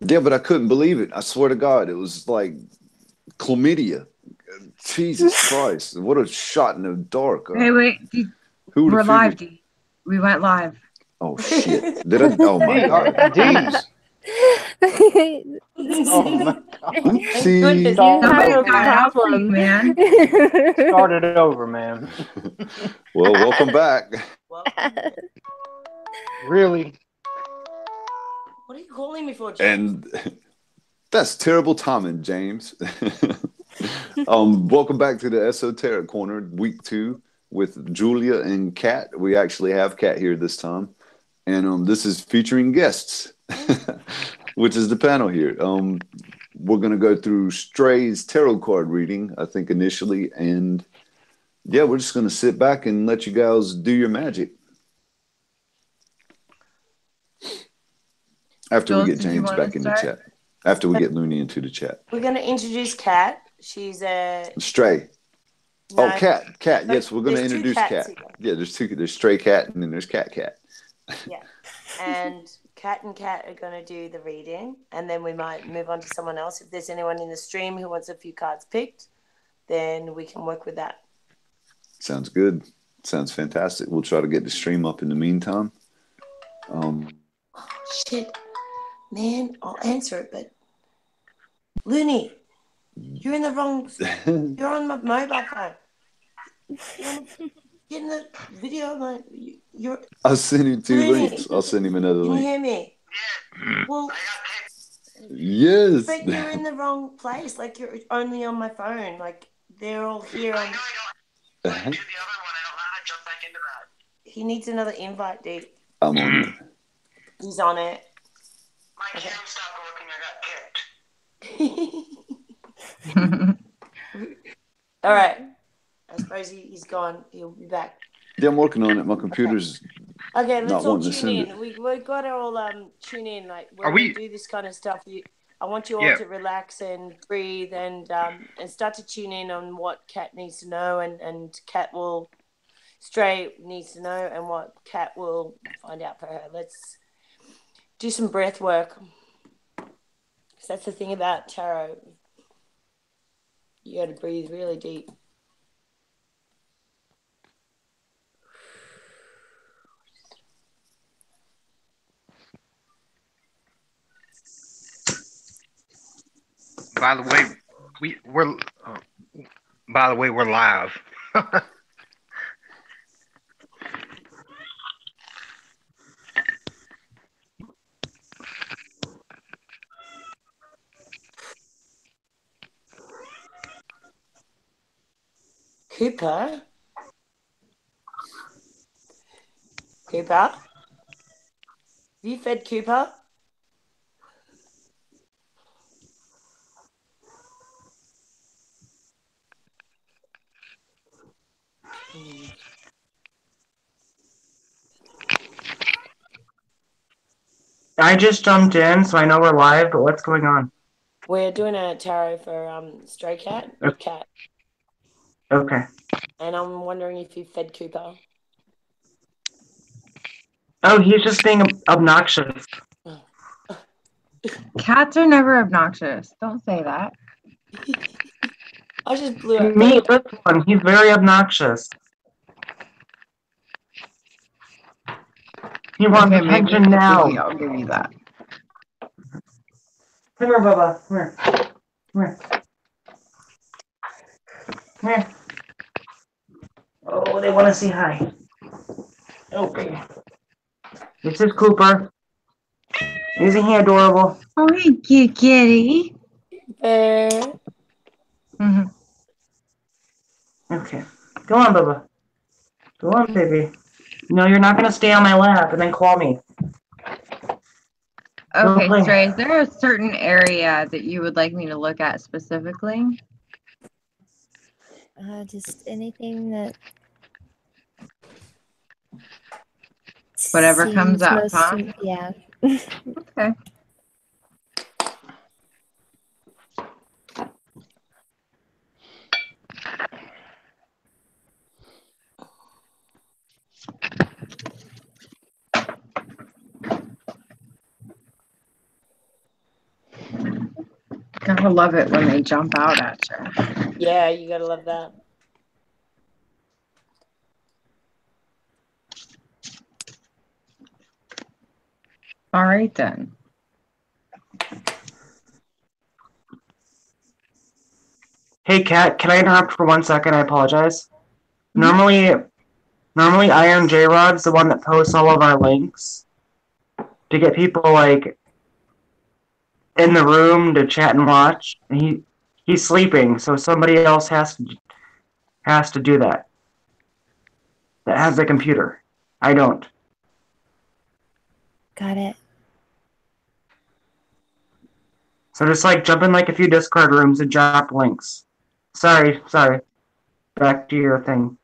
Yeah, but I couldn't believe it. I swear to God, it was like chlamydia. Jesus Christ. What a shot in the dark. Hey, wait. Who would We're have live, figured? D. We went live. Oh, shit. Did I? Oh, my God. D. Oops. Oh my God. Thank goodness. Oopsie. Start Somebody's over, got man. out for you, man. Start it over, man. Well, welcome back. Welcome. Really? What are you calling me for, James? And that's terrible timing, James. Welcome back to the Esoteric Corner, week 2 with Julia and Kat. We actually have Kat here this time. And this is featuring guests, which is the panel here. We're going to go through Stray's tarot card reading, I think, initially. And yeah, we're just going to sit back and let you guys do your magic. After we Jules, get did you James wanna back in the start? chat. After we get Looney into the chat. We're going to introduce Kat. She's a... Stray. No, Oh, Kat. Kat. no, Yes, we're going to there's two introduce cats Kat. here. Yeah, there's two. There's Stray Cat and then there's Cat. Yeah. And Kat are going to do the reading, and then we might move on to someone else. If there's anyone in the stream who wants a few cards picked, then we can work with that. Sounds good. Sounds fantastic. We'll try to get the stream up in the meantime. Shit. Man, I'll answer it, but... Looney, you're in the wrong... You're on my mobile phone. Get in the video, man. You're... I'll send him 2 Looney, links. I'll send him another Can you link. hear me? Well, Yes. but you're in the wrong place. Like, you're only on my phone. Like, they're all here. On... Uh-huh. He needs another invite, dude. I'm on it. He's on it. My cam stopped working. I got kicked. All right. I suppose he's gone. He'll be back. Yeah, I'm working on it. My computer's Okay, not let's all wanting to tune send in. We've got to all tune in. Like, when Are we we- do this kind of stuff, I want you all to relax and breathe and start to tune in on what Kat needs to know, and Kat will... Stray needs to know, and what Kat will find out for her. Let's do some breath work. Because that's the thing about tarot. You got to breathe really deep. By the way, we're live. Cooper? Have you fed Cooper? I just jumped in, so I know we're live, but what's going on? We're doing a tarot for Stray Cat, Big Cat. Okay. And I'm wondering if you fed Cooper. Oh, he's just being obnoxious. Cats are never obnoxious. Don't say that. I just blew up. Me, this one, he's very obnoxious. He wants Okay, maybe attention now. I'll give you that. Come here, Bubba. Come here. Come here. Come here. Oh, they want to say hi. Okay. This is Cooper. Isn't he adorable? Oh, hey, cute kitty. Mm-hmm. Okay. Go on, Bubba. Go on, baby. No, you're not going to stay on my lap and then call me. Okay, Stray, is there a certain area that you would like me to look at specifically? Just anything that... Whatever comes up, most, huh? Yeah. Okay. Gotta love it when they jump out at you. Yeah, you gotta love that. All right then. Hey, Kat, can I interrupt for 1 second? I apologize. Normally Iron J Rod's the one that posts all of our links to get people like in the room to chat and watch. And he's sleeping, so somebody else has to do that. That has the computer. I don't. Got it. So just like jump in like a few Discord rooms and drop links. Sorry. Back to your thing.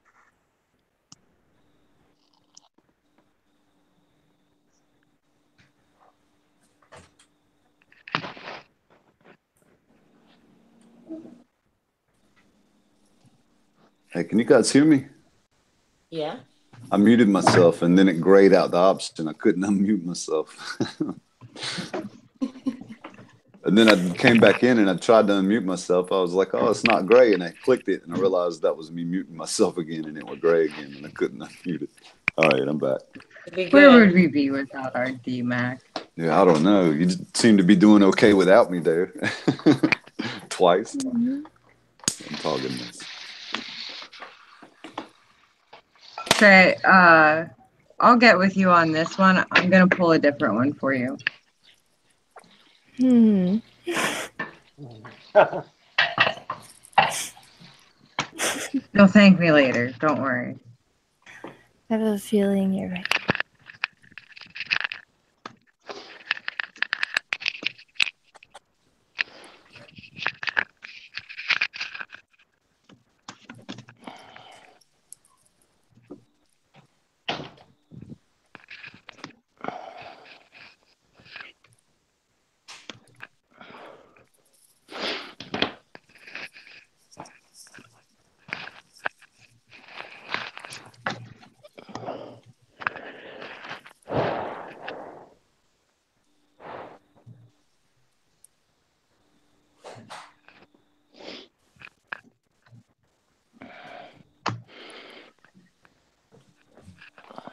Hey, can you guys hear me? Yeah. I muted myself and then it grayed out the option. I couldn't unmute myself. And then I came back in and I tried to unmute myself. I was like, oh, it's not gray. And I clicked it and I realized that was me muting myself again and it was gray again and I couldn't unmute it. All right, I'm back. Where would we be without our DMAC? Yeah, I don't know. You just seem to be doing okay without me there. Twice. I'm talking this. Okay, I'll get with you on this one. I'm gonna pull a different one for you. Hmm. You'll thank me later. Don't worry. I have a feeling you're right.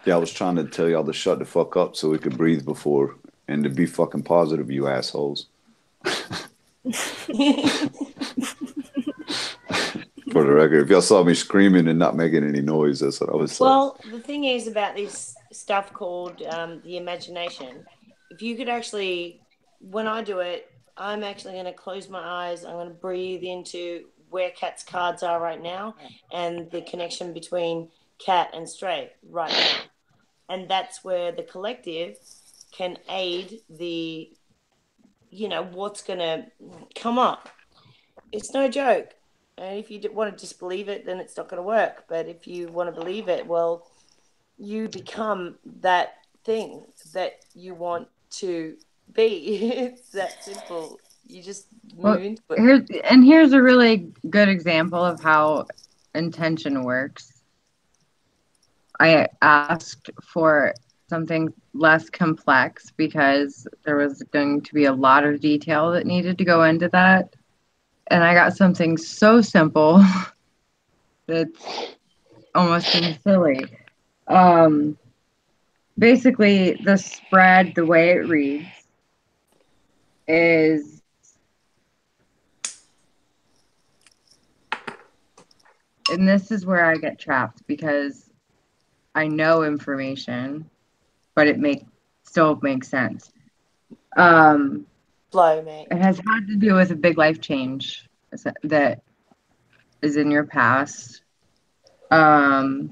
Yeah, I was trying to tell y'all to shut the fuck up so we could breathe before and to be fucking positive, you assholes. For the record, if y'all saw me screaming and not making any noise, that's what I was saying. Well, the thing is about this stuff called the imagination. If you could actually, when I do it, I'm actually going to close my eyes. I'm going to breathe into where Kat's cards are right now and the connection between Kat and Stray right now. And that's where the collective can aid the, what's going to come up. It's no joke. And if you want to disbelieve it, then it's not going to work. But if you want to believe it, well, you become that thing that you want to be. It's that simple. You just move into it. Here's a really good example of how intention works. I asked for something less complex because there was going to be a lot of detail that needed to go into that. And I got something so simple that's almost silly. Basically, the spread, the way it reads, is and this is where I get trapped because I know information, but it still makes sense. Flow, mate. It has had to do with a big life change that is in your past. But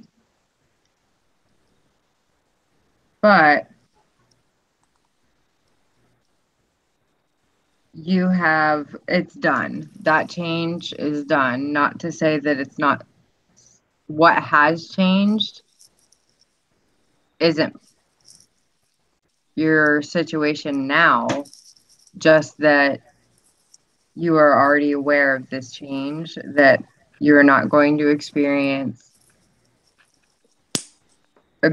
it's done. That change is done. Not to say that it's not what has changed isn't your situation now, just that you are already aware of this change, that you're not going to experience a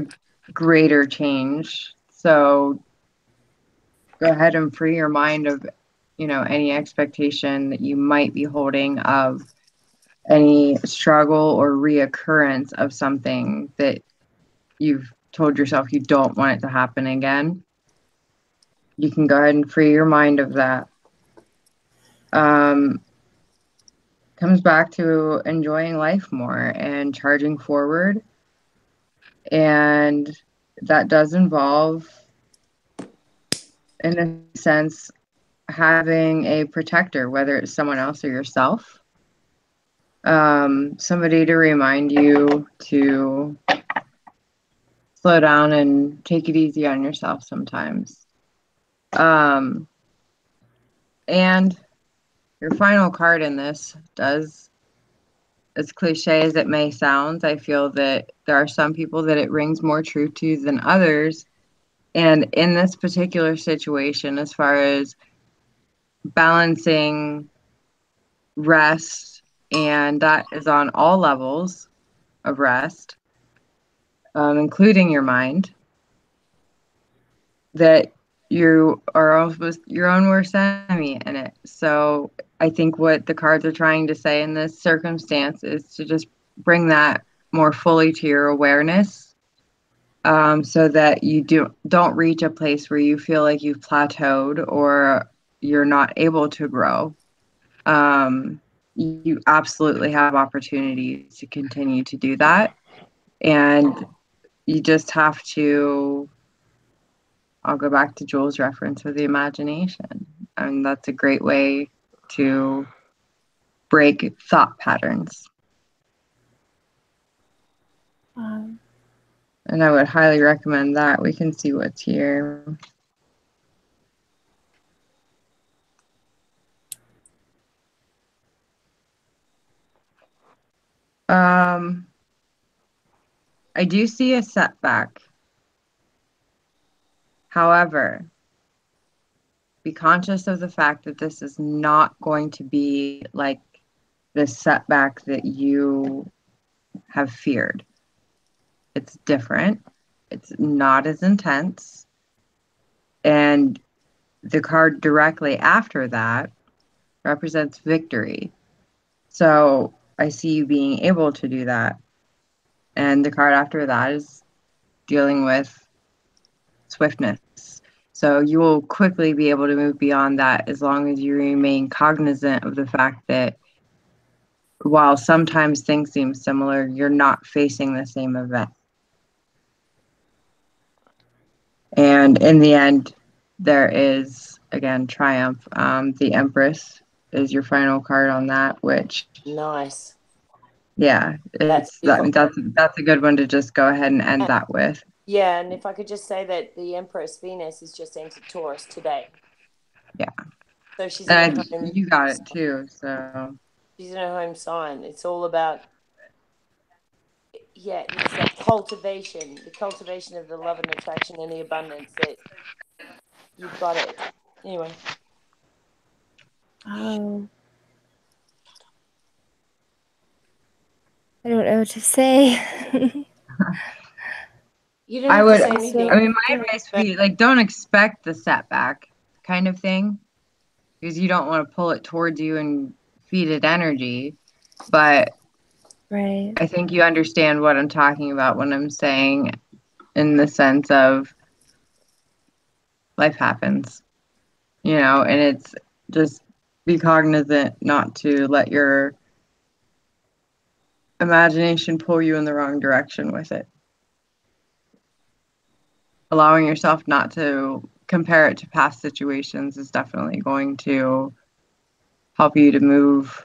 greater change. So go ahead and free your mind of any expectation that you might be holding of any struggle or reoccurrence of something that you've told yourself you don't want it to happen again. You can go ahead and free your mind of that. Comes back to enjoying life more and charging forward. And that does involve, in a sense, having a protector, whether it's someone else or yourself. Somebody to remind you to slow down and take it easy on yourself sometimes. And your final card in this does, as cliche as it may sound, I feel that there are some people that it rings more true to than others. And in this particular situation, as far as balancing rest, and that is on all levels of rest, including your mind, that you are almost your own worst enemy in it. So I think what the cards are trying to say in this circumstance is to just bring that more fully to your awareness, so that you don't reach a place where you feel like you've plateaued or you're not able to grow. You absolutely have opportunities to continue to do that. And you just have to, I'll go back to Joel's reference with the imagination. And that's a great way to break thought patterns. And I would highly recommend that. We can see what's here. I do see a setback. However, be conscious of the fact that this is not going to be like the setback that you have feared. It's different. It's not as intense. And the card directly after that represents victory. So I see you being able to do that. And the card after that is dealing with swiftness. So you will quickly be able to move beyond that as long as you remain cognizant of the fact that while sometimes things seem similar, you're not facing the same event. And in the end, there is, again, triumph. The Empress is your final card on that, which... Nice. Yeah, that's a good one to just go ahead and end that with. Yeah, and if I could just say that the Empress Venus is just entered Taurus today. Yeah. So she's in her home. You got it too, so. She's in her home sign. It's all about, it's that cultivation, the cultivation of the love and attraction and the abundance that you've got it. Anyway. Oh. I don't know what to say. You don't have to say anything. I mean, my advice would be, don't expect the setback kind of thing, because you don't want to pull it towards you and feed it energy. But right. I think you understand what I'm talking about when I'm saying in the sense of life happens, and it's just be cognizant not to let your imagination pull you in the wrong direction with it. Allowing yourself not to compare it to past situations is definitely going to help you to move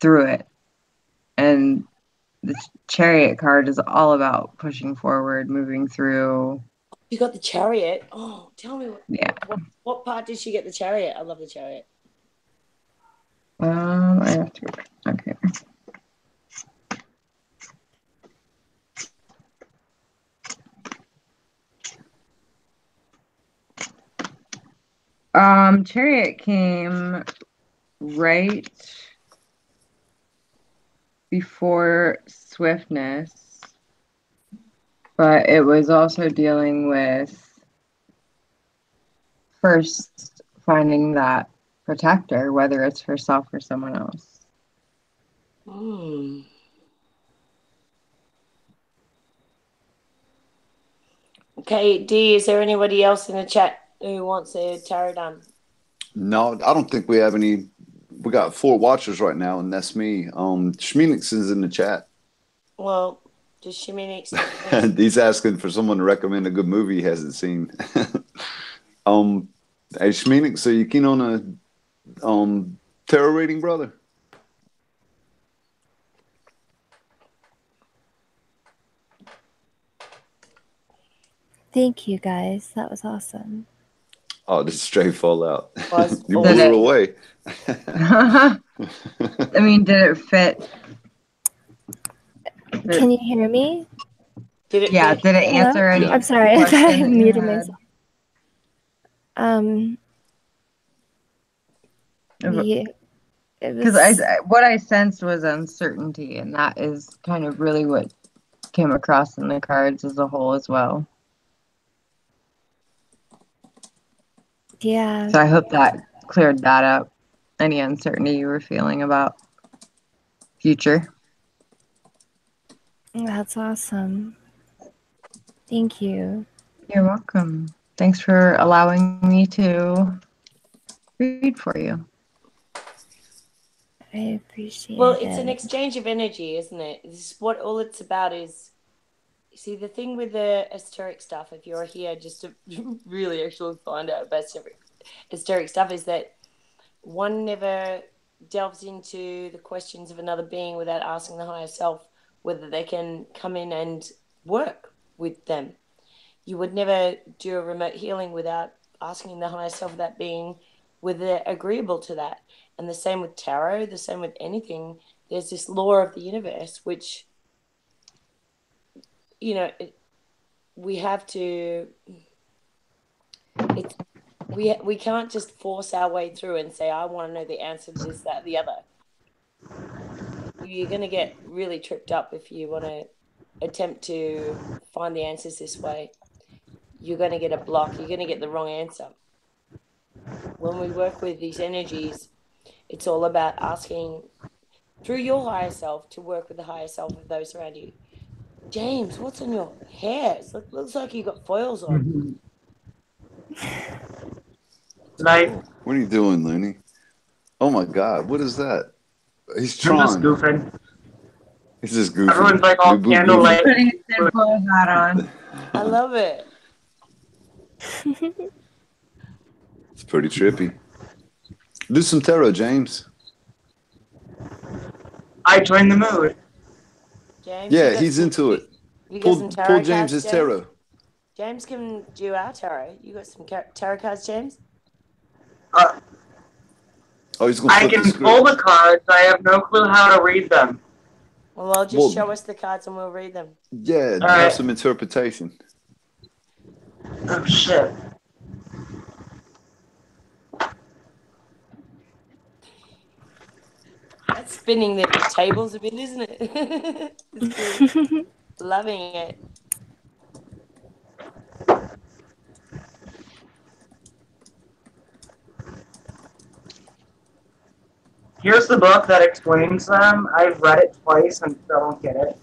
through it. And the Chariot card is all about pushing forward, moving through. You got the Chariot. Oh, tell me what part did she get the Chariot? I love the Chariot. I have to. Okay. Chariot came right before swiftness, but it was also dealing with first finding that protector, whether it's herself or someone else. Hmm. Okay, Dee, is there anybody else in the chat who wants a tarot done? No, I don't think we have any. We got 4 watchers right now, and that's me. Schmeenix is in the chat. Well, does Sheminix? And he's asking for someone to recommend a good movie he hasn't seen. Hey, Schmeenix, are you keen on a tarot reading, brother? Thank you, guys. That was awesome. Oh, this is straight fallout. Was You blew her away. I mean, did it fit? Can you hear me? Did it? Yeah, fit? did it Hello? answer any? I'm sorry, I thought I question that you muted had? myself. Yeah, it Because was. what I sensed was uncertainty, and that is kind of really what came across in the cards as a whole as well. Yeah. So I hope that cleared that up. Any uncertainty you were feeling about future. That's awesome. Thank you. You're welcome. Thanks for allowing me to read for you. I appreciate Well, it. it's an exchange of energy, isn't it? This is what all it's about is. See, the thing with the esoteric stuff, if you're here just to really actually find out about esoteric stuff, is that one never delves into the questions of another being without asking the higher self whether they can come in and work with them. You would never do a remote healing without asking the higher self of that being whether they're agreeable to that. And the same with tarot, the same with anything. There's this law of the universe, which, you know, we have to. We can't just force our way through and say, I want to know the answer to this, that, the other. You're going to get really tripped up if you want to attempt to find the answers this way. You're going to get a block. You're going to get the wrong answer. When we work with these energies, it's all about asking through your higher self to work with the higher self of those around you. James, what's on your hair? It looks like you got foils on. Like, What are you doing, Looney? Oh my God, what is that? He's I'm just trying. goofing. He's just goofing. Everyone's like all Goofy. candlelight. Putting a tinfoil hat on. I love it. It's pretty trippy. Do some tarot, James. I joined the mood. James, Yeah, he's into it. You got some tarot Pull cards, James's James? tarot. James can do our tarot. You got some tarot cards, James? Oh, he's gonna I flip the can script. pull the cards. I have no clue how to read them. Well, just show us the cards and we'll read them. Yeah, All have right. some interpretation. Oh shit. That's spinning the tables a bit, isn't it? It's good. Loving it. Here's the book that explains them. I've read it twice and still don't get it.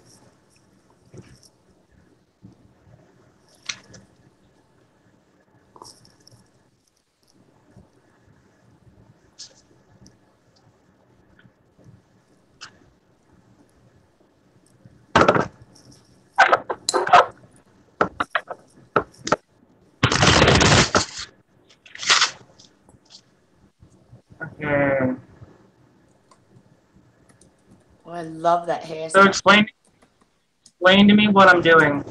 Okay. Oh, I love that hairstyle. So explain to me what I'm doing.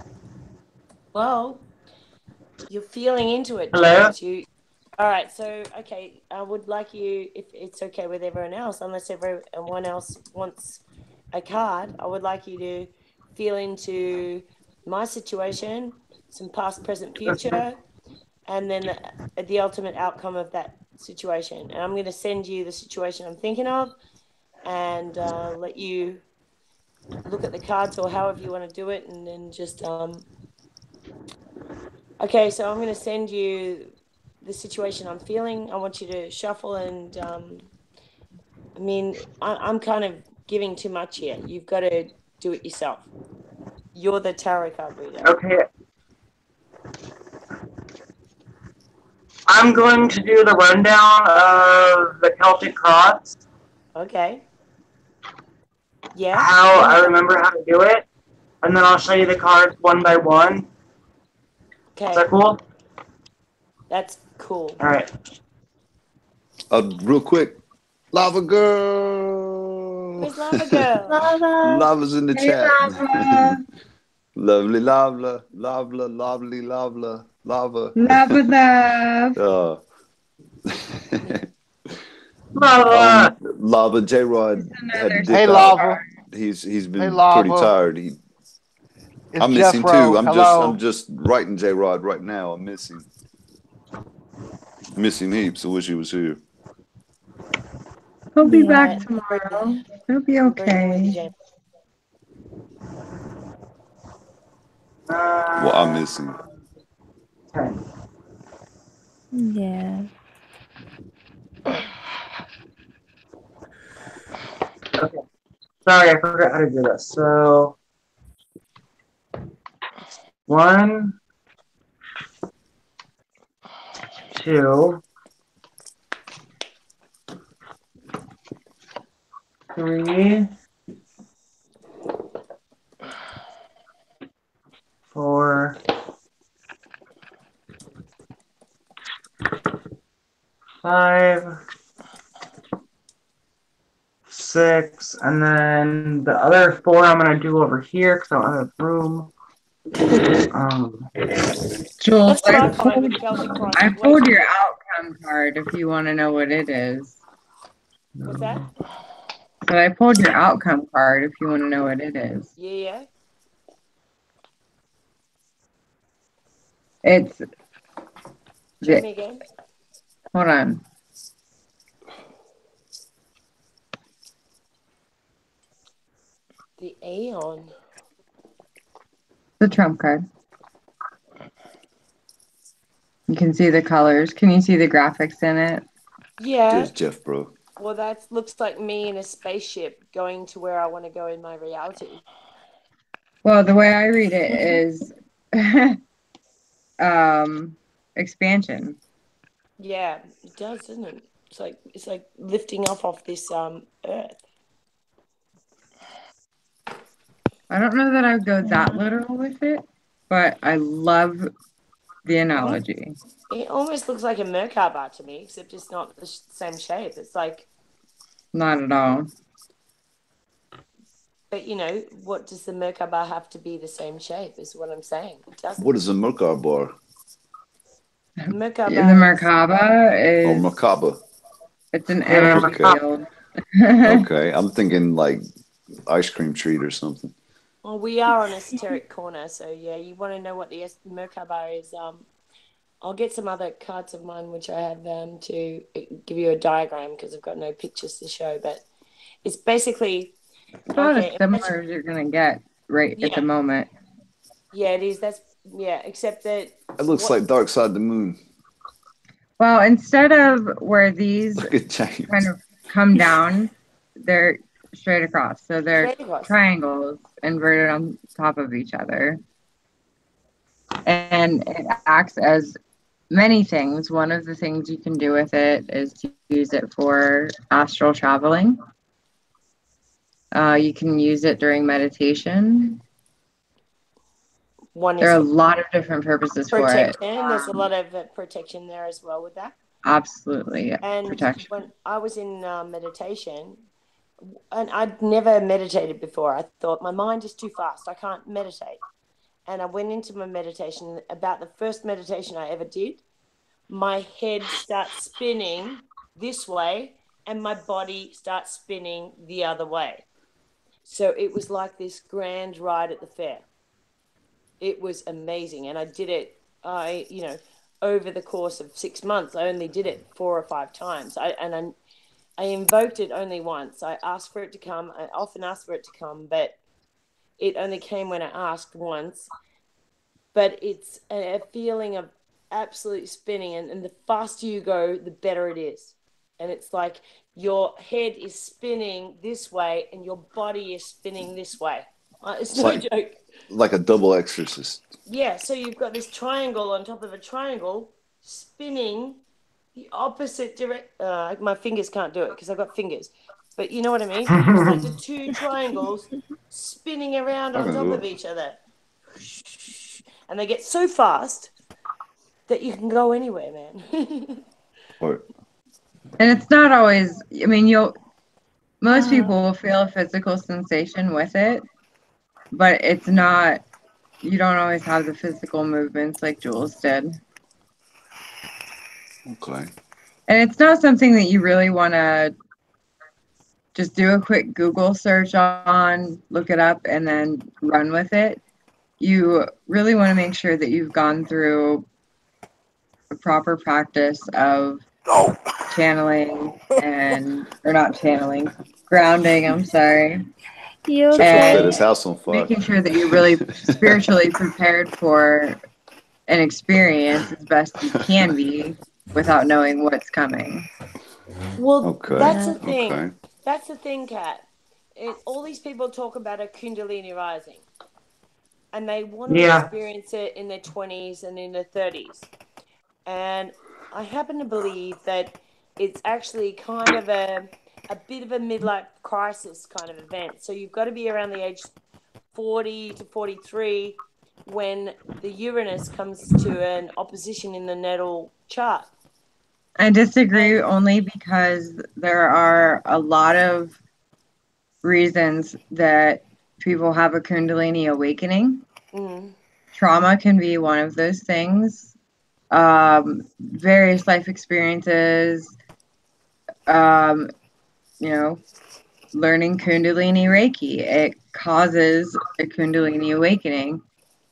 Well, you're feeling into it, Hello? James. All right, so, okay, I would like you, if it's okay with everyone else, unless everyone else wants a card, I would like you to feel into my situation, some past, present, future, and then the ultimate outcome of that situation. And I'm going to send you the situation I'm thinking of and let you look at the cards or however you want to do it, and then just... Okay, so I'm going to send you the situation I'm feeling. I want you to shuffle and I mean, I'm kind of giving too much here. You've got to do it yourself. You're the tarot card reader. Okay. I'm going to do the rundown of the Celtic Cross. Okay. Yeah. How I remember how to do it. And then I'll show you the cards one by one. Okay. Is that cool? That's cool. All right. Real quick, Lava Girl. Where's Lava Girl? Lava. Lava's in the Hey, chat. Lava. Lovely lava, lovely lava, lava. Lava love. Lava. Lava J-Rod It's had to another dip Hey, out. Lava. He's been Hey, Lava. pretty tired. It's I miss him Jeffro. too. Hello. I'm just writing J-Rod right now. I miss him. Miss him heaps. I wish he was here. He'll be Yeah. back tomorrow. He'll be okay. Well, I miss him. Okay. Yeah. Okay. Sorry, I forgot how to do this. So, 1, 2, 3, 4, 5, 6, and then the other 4 I'm gonna do over here because I don't have room. Joel, That's what I find with Celtic Cross. I pulled your outcome card if you want to know what it is. What's that? But I pulled your outcome card if you want to know what it is. Yeah. It's Show me again. hold on. The Aeon. The trump card. You can see the colors. Can you see the graphics in it? Yeah. There's Jeff, bro. Well, that looks like me in a spaceship going to where I want to go in my reality. Well, the way I read it is expansion. Yeah, it does, doesn't it? It's like lifting off this earth. I don't know that I would go that literal with it, but I love the analogy. It almost looks like a Merkaba to me, except it's not the same shape. It's like, Not at all. but you know, what does the Merkaba have to be the same shape? Is what I'm saying. It doesn't. What is a Merkaba bar? Merkaba. The Merkaba Oh, is Merkaba. it's an Yeah, energy okay. field. Okay, I'm thinking like ice cream treat or something. Well, we are on Esoteric Corner, so yeah, you want to know what the Merkaba is. I'll get some other cards of mine, which I have to give you a diagram because I've got no pictures to show. But it's basically A lot of similar you're gonna get right at the moment. Yeah, it is. Except that It looks like Dark Side of the Moon. Well, instead of where these Look at James. kind of come down, they're straight across. So they're triangles inverted on top of each other. And it acts as many things. One of the things you can do with it is to use it for astral traveling. You can use it during meditation. There are a lot of different purposes for it. There's a lot of protection there as well with that. Absolutely, yeah. And Protection. when I was in meditation, and I'd never meditated before, I thought my mind is too fast. I can't meditate. And I went into my meditation. About the first meditation I ever did, my head starts spinning this way and my body starts spinning the other way. So it was like this grand ride at the fair. It was amazing. And I did it, over the course of 6 months. I only did it 4 or 5 times. I invoked it only once. I asked for it to come. I often ask for it to come, but it only came when I asked once. But it's a feeling of absolutely spinning, and the faster you go, the better it is. And it's like your head is spinning this way and your body is spinning this way. It's It's no like joke. like a double exorcist. Yeah, so you've got this triangle on top of a triangle spinning the opposite direct. My fingers can't do it because I've got fingers, but you know what I mean. It's like the two triangles spinning around I on can top do of it. each other, and they get so fast that you can go anywhere, man. Or And it's not always, I mean, most people will feel a physical sensation with it, but it's not, you don't always have the physical movements like Jules did. okay. And it's not something that you really want to just do a quick Google search on, look it up, and then run with it. You really want to make sure that you've gone through a proper practice of channeling or not channeling, grounding, I'm sorry. You Triple set And his okay? house on fire. making sure that you're really spiritually prepared for an experience as best you can be without knowing what's coming. Well, Okay. that's the thing. Okay. That's the thing, Kat. All these people talk about a Kundalini rising, and they want to Yeah. experience it in their 20s and in their 30s. And I happen to believe that it's actually kind of a bit of a midlife crisis kind of event. So you've got to be around the age 40 to 43 when the Uranus comes to an opposition in the natal chart. I disagree And only because there are a lot of reasons that people have a Kundalini awakening. Trauma can be one of those things. Various life experiences, learning Kundalini Reiki, it causes a Kundalini awakening.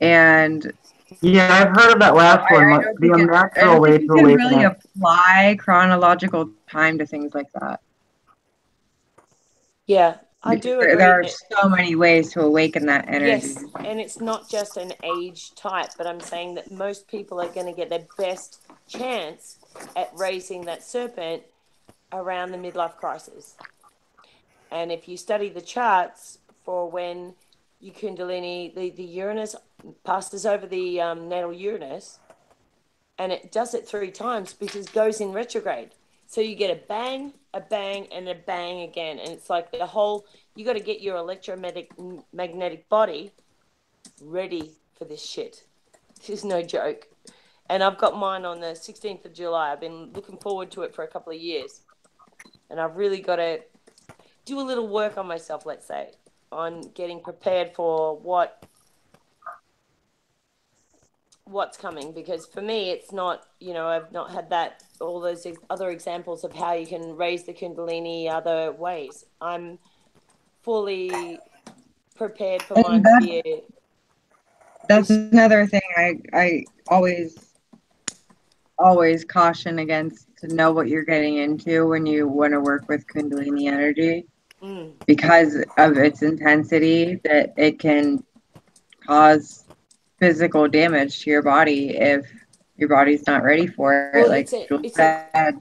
And Yeah, I've heard of that last one, I like don't the think unnatural way you to can awaken really it. apply chronological time to things like that. yeah, I Because do there agree. are so many ways to awaken that energy. Yes, and it's not just an age type, but I'm saying that most people are going to get their best chance at raising that serpent around the midlife crisis. And if you study the charts for when you Kundalini, the Uranus passes over the natal Uranus, and it does it 3 times because it goes in retrograde. So you get a bang, and a bang again. And it's like you got to get your electromagnetic body ready for this shit. This is no joke. And I've got mine on the 16th of July. I've been looking forward to it for a couple of years. And I've really got to do a little work on myself, let's say, on getting prepared for what's coming, because for me it's not, I've not had all those other examples of how you can raise the Kundalini other ways. I'm fully prepared for mine to be that's another thing I always caution against, to know what you're getting into when you want to work with Kundalini energy, because of its intensity, that it can cause physical damage to your body if your body's not ready for it. Well, like Jules said,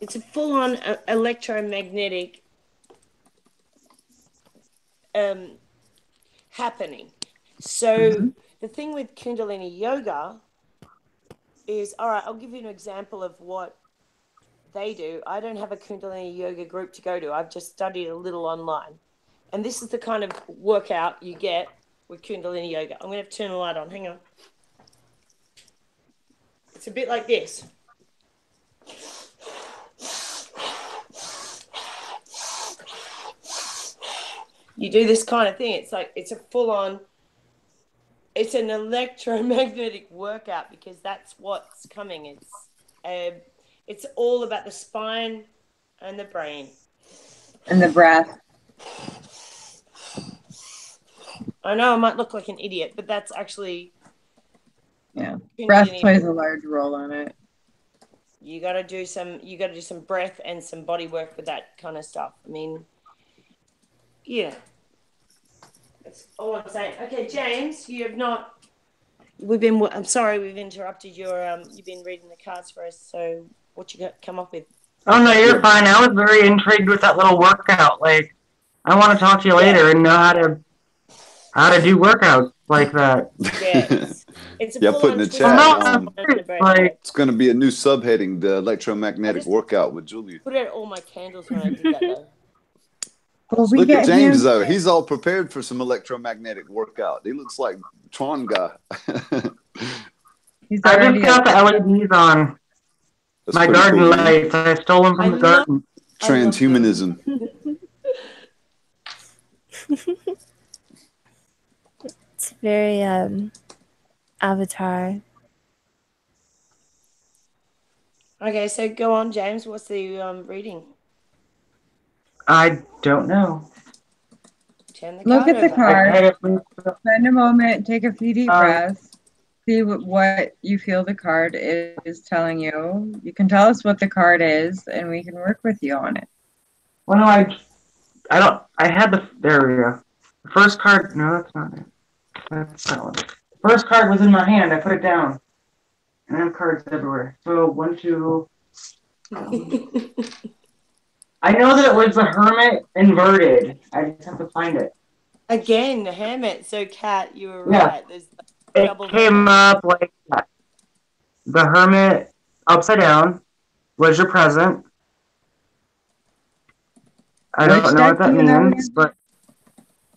it's a full-on electromagnetic happening. So the thing with Kundalini yoga is, all right, I'll give you an example of what they do. I don't have a Kundalini yoga group to go to. I've just studied a little online. And this is the kind of workout you get with Kundalini yoga. I'm going to turn the light on. Hang on. It's a bit like this. You do this kind of thing. It's like, it's a full-on, it's an electromagnetic workout, because that's what's coming. It's all about the spine and the brain. And the breath. I know I might look like an idiot, but that's actually... Yeah, breath plays a large role on it. You got to do some breath and some body work with that kind of stuff. I mean, yeah. That's all I'm saying. Okay, James, you have not I'm sorry we've interrupted your you've been reading the cards for us. So what you got come up with? Oh no, you're fine. I was very intrigued with that little workout. Like, I want to talk to you later and know how to do workouts like that. Yeah, it's a Yeah, full put in on the twist. chat. No, like, It's going to be a new subheading: the electromagnetic just- workout with Julia. Put out all my candles when I did that though. Well, we Look get at James him. though; he's all prepared for some electromagnetic workout. He looks like Tron guy. He's I already just got the LEDs on That's my pretty garden cool, man. lights. I stole them from the garden. Transhumanism. It's very Avatar. Okay, so go on, James. What's the reading? I don't know. Turn the Look card at the over. card. Spend a moment, take a few deep breaths, see what you feel the card is telling you. You can tell us what the card is, and we can work with you on it. Well, no, I had there we go. The first card, no, that's not it. That's that one. The first card was in my hand. I put it down. And I have cards everywhere. So, 1, 2. I know that it was the Hermit inverted. I just have to find it. Again, the hermit. So, Kat, you were Yeah. right. There's It double came hermit. up like that. The Hermit upside down was your present. I Which don't know what deck that do you have means, again? but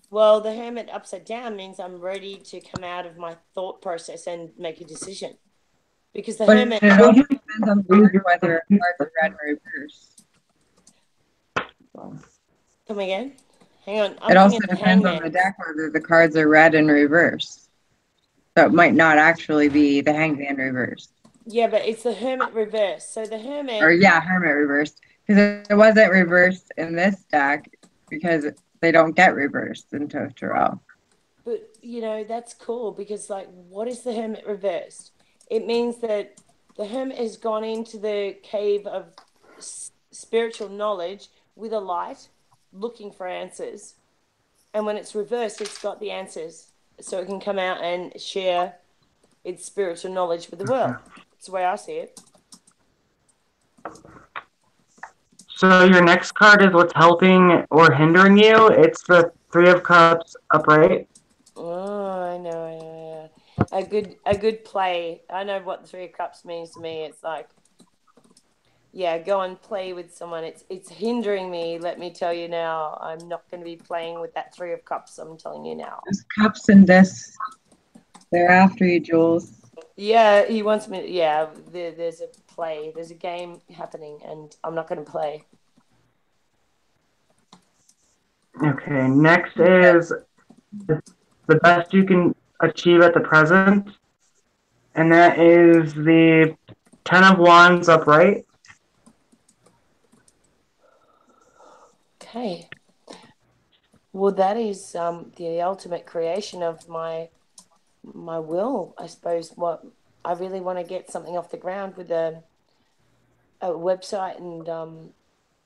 Well, the hermit upside down means I'm ready to come out of my thought process and make a decision. Because the But hermit. it also depends on whether a card is red or reverse. Come again? Hang on. It also depends on the deck whether the cards are red and reverse. So it might not actually be the Hangman reversed. Yeah, but it's the hermit reverse. So the hermit. Or yeah, Hermit reversed. Because it wasn't reversed in this deck because they don't get reversed in Totoro. But, that's cool because, like, what is the hermit reversed? It means that the hermit has gone into the cave of spiritual knowledge with a light, looking for answers. And when it's reversed, it's got the answers. So it can come out and share its spiritual knowledge with the world. That's the way I see it. so your next card is what's helping or hindering you. It's the Three of Cups upright. Oh, I know. A good play. I know what the Three of Cups means to me. It's like, yeah, go and play with someone. It's hindering me. Let me tell you now. I'm not going to be playing with that Three of Cups. I'm telling you now. There's cups in this. They're after you, Jules. Yeah, he wants me. Yeah, there's a play. There's a game happening, and I'm not going to play. Okay, next is the best you can achieve at the present. And that is the Ten of Wands upright. Okay. Well, that is the ultimate creation of my will, I suppose. What I really want to get something off the ground with a website and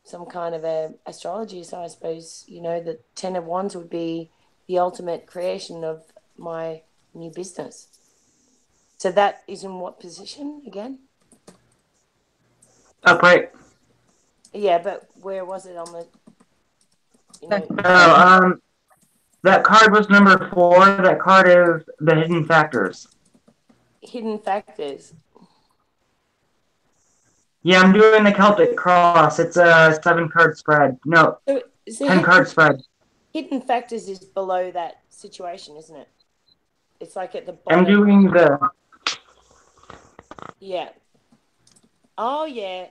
some kind of a astrology. So I suppose the Ten of Wands would be the ultimate creation of my new business. So that is in what position again? Upright. Yeah, but where was it on the? That card was number 4. That card is the Hidden Factors. Hidden factors. Yeah, I'm doing the Celtic Cross. It's a 7-card spread. No, So 10-card spread. Hidden factors is below that situation, isn't it? It's like at the bottom. I'm doing the... Yeah. Oh, yeah.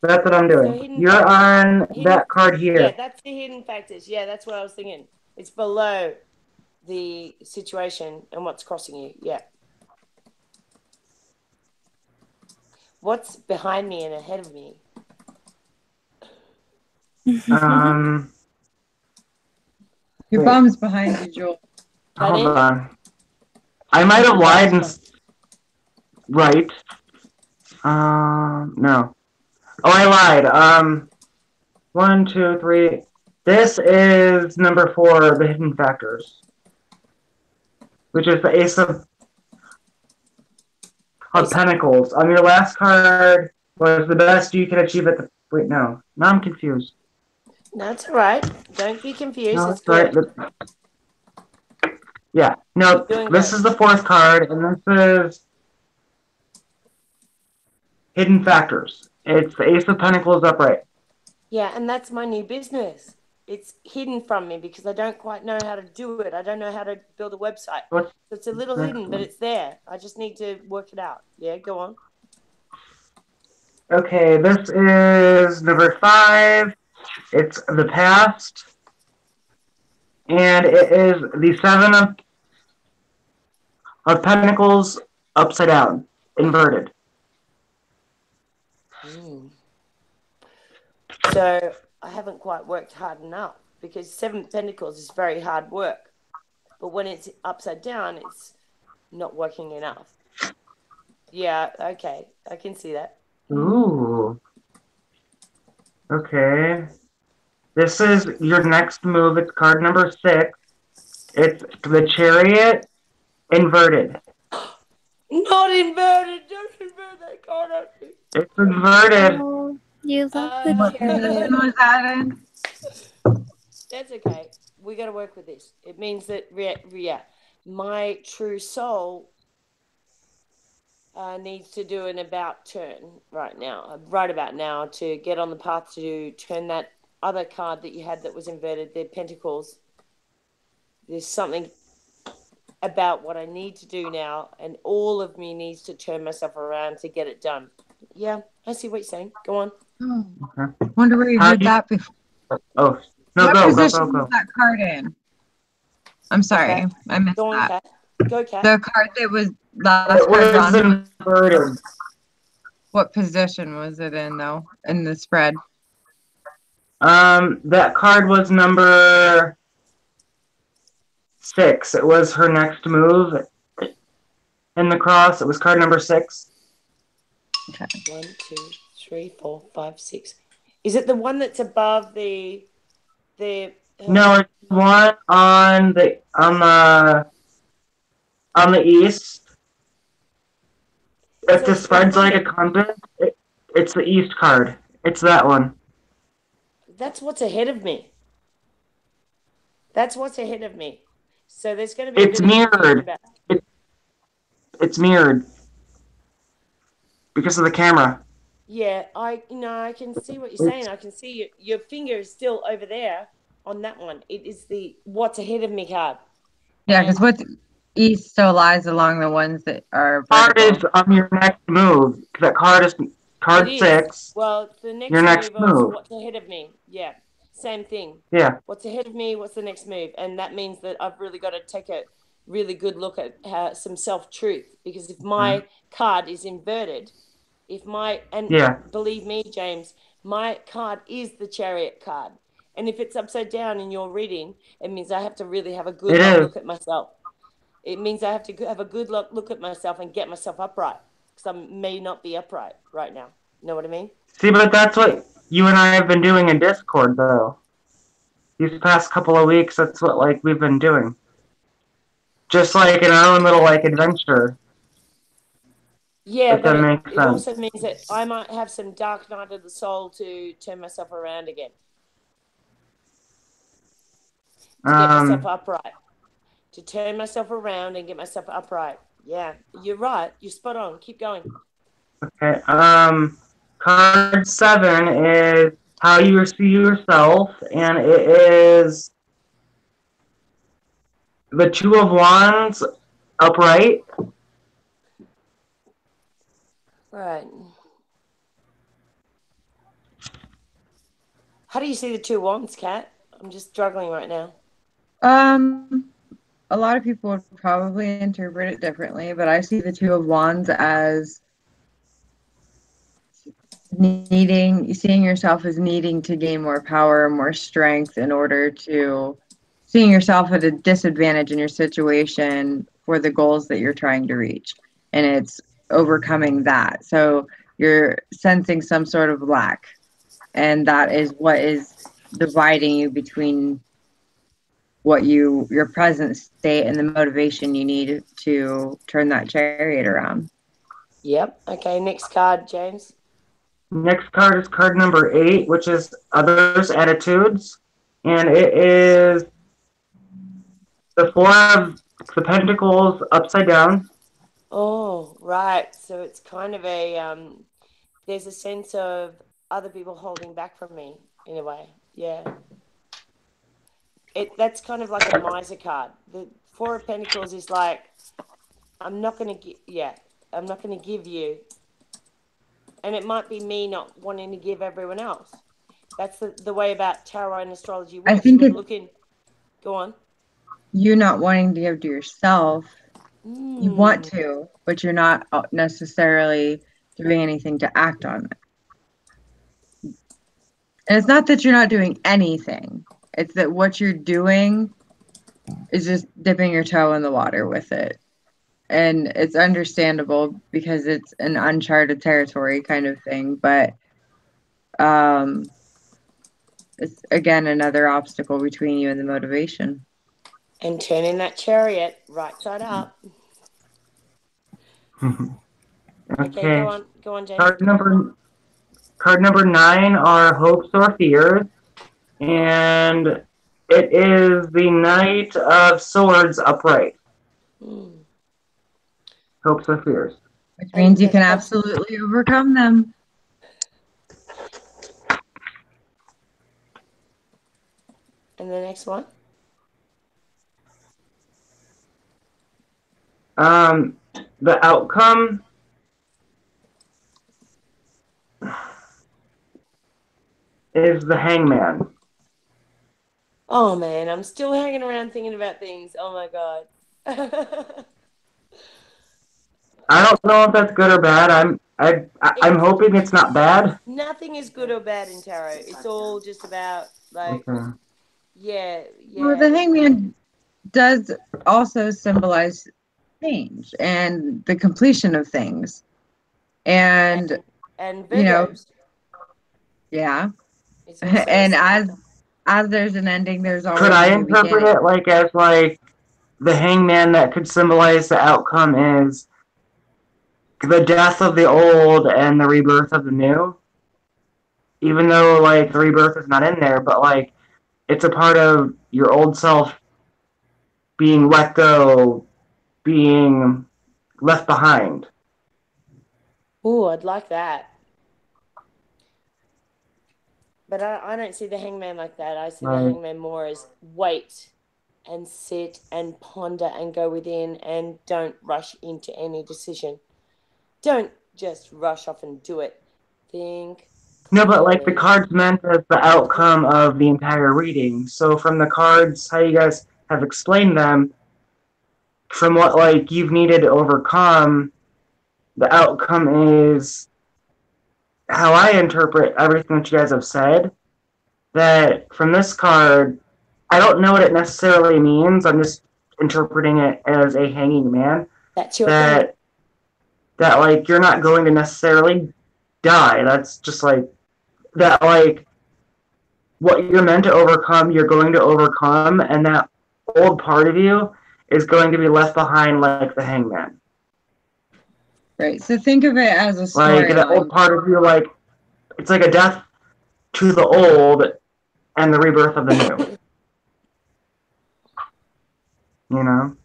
That's what I'm doing. You're on that card here. Yeah, that's the hidden factors. Yeah, that's what I was thinking. It's below the situation and what's crossing you. Yeah. What's behind me and ahead of me? Your bum's behind you, Joel. Hold on. I might have lied and... Right. No. Oh, I lied. 1, 2, 3. This is number 4, the Hidden Factors. Which is the Ace of of Pentacles. On your last card was the best you can achieve at the... Wait, no. Now I'm confused. That's all right. Don't be confused. No, It's that's good. right. Yeah. No, Doing this good. is the fourth card, and this is Hidden Factors. It's the Ace of Pentacles upright. Yeah, and that's my new business. It's hidden from me because I don't quite know how to do it. I don't know how to build a website. What's So it's a little next hidden, but one? it's there. I just need to work it out. Yeah, go on. Okay, this is number 5. It's the past. And it is the 7 of Pentacles upside down, inverted. So I haven't quite worked hard enough because 7 of Pentacles is very hard work. But when it's upside down, it's not working enough. Yeah, okay. I can see that. Ooh. Okay. This is your next move. It's card number 6. It's the Chariot inverted. Not inverted. Don't invert that card on me. It's inverted. Oh, you love the What position chariot. was that in? That's okay. We got to work with this. It means that, my true soul needs to do an about turn right about now, to get on the path to turn that other card that you had that was inverted, the Pentacles. There's something about what I need to do now, and all of me needs to turn myself around to get it done. Yeah, I see what you're saying. Go on. Oh, Okay. wonder where you How heard do you- that before. Oh, no, What go. position was that card in? I'm sorry, Okay. I missed Go on, that. Kat. Go, Kat. The card that was last It card was on. inverted. What position was it in though? In the spread? That card was number 6. It was her next move in the cross. It was card number 6. Okay. 1, 2, 3, 4, 5, 6. Is it the one that's above the? No, it's one on the east. If So the it's spread's like a behind compass, it's the east card. It's that one. That's what's ahead of me. That's what's ahead of me. So there's going to be. It's mirrored. It's mirrored because of the camera. Yeah, I can see what you're saying. I can see your finger is still over there on that one. It is the what's ahead of me card. Yeah, because what east still lies along the ones that are Card vertical. is on your next move. That card is card It is. 6. Well, the next Your next move is move. what's ahead of me. Yeah, same thing. Yeah. What's ahead of me? What's the next move? And that means that I've really got to take a really good look at some self-truth, because if my card is inverted, believe me, James, my card is the Chariot card. And if it's upside down in your reading, it means I have to really have a good look at myself. It means I have to have a good look at myself and get myself upright, because I may not be upright right now. You know what I mean? See, but that's what you and I have been doing in Discord, though. These past couple of weeks, that's what we've been doing. Just like in our own little adventure. Yeah, if that but makes it sense. also means that I might have some dark night of the soul to turn myself around again. To get myself upright. To turn myself around and get myself upright. Yeah, you're right. You're spot on. Keep going. Okay. Card 7 is how you see yourself, and it is the 2 of Wands upright. Right. How do you see the 2 wands, Kat? I'm just struggling right now. A lot of people would probably interpret it differently, but I see the 2 of Wands as seeing yourself as needing to gain more power, more strength in order to seeing yourself at a disadvantage in your situation for the goals that you're trying to reach. And it's overcoming that. So you're sensing some sort of lack. And that is what is dividing you between your present state and the motivation you need to turn that chariot around. Yep. Okay, next card, James. Next card is card number 8, which is Others' Attitudes. And it is the Four of the Pentacles upside down. Oh, right. So it's kind of a there's a sense of other people holding back from me in a way. Yeah. That's kind of like a miser card. The Four of Pentacles is like, I'm not going to give you. And it might be me not wanting to give everyone else. That's the way about tarot and astrology works. I think You're looking. Go on. You not wanting to give to yourself. You want to, but you're not necessarily doing anything to act on it. And it's not that you're not doing anything. It's that what you're doing is just dipping your toe in the water with it. And it's understandable because it's an uncharted territory kind of thing. But it's, again, another obstacle between you and the motivation. And turning that chariot right side up. Okay, go on, James. Card number 9 are Hopes or Fears. And it is the Knight of Swords upright. Hopes or fears. Which means you can absolutely overcome them. And the next one? The outcome is the Hangman. Oh man, I'm still hanging around thinking about things. Oh my god. I don't know if that's good or bad. I'm hoping it's not bad. Nothing is good or bad in tarot. It's all just about like yeah. Well, the Hangman does also symbolize change and the completion of things. And you know, yeah. And as there's an ending, there's always Could I a new interpret beginning. it like as like the Hangman that could symbolize the outcome is the death of the old and the rebirth of the new? Even though like the rebirth is not in there, but like it's a part of your old self being let go, being left behind. Ooh, I'd like that. But I don't see the Hangman like that. I see the Hangman more as wait and sit and ponder and go within and don't rush into any decision. Don't just rush off and do it. Think. No, but like the cards meant as the outcome of the entire reading. So from the cards, how you guys have explained them, from what like you've needed to overcome, the outcome is how I interpret everything that you guys have said. That from this card, I don't know what it necessarily means. I'm just interpreting it as a hanging man. That's your that like you're not going to necessarily die. That's just like that like what you're meant to overcome, you're going to overcome, and that old part of you is going to be left behind like the Hangman. Right. So think of it as a story. Like that old part of you, like it's like a death to the old and the rebirth of the new. You know?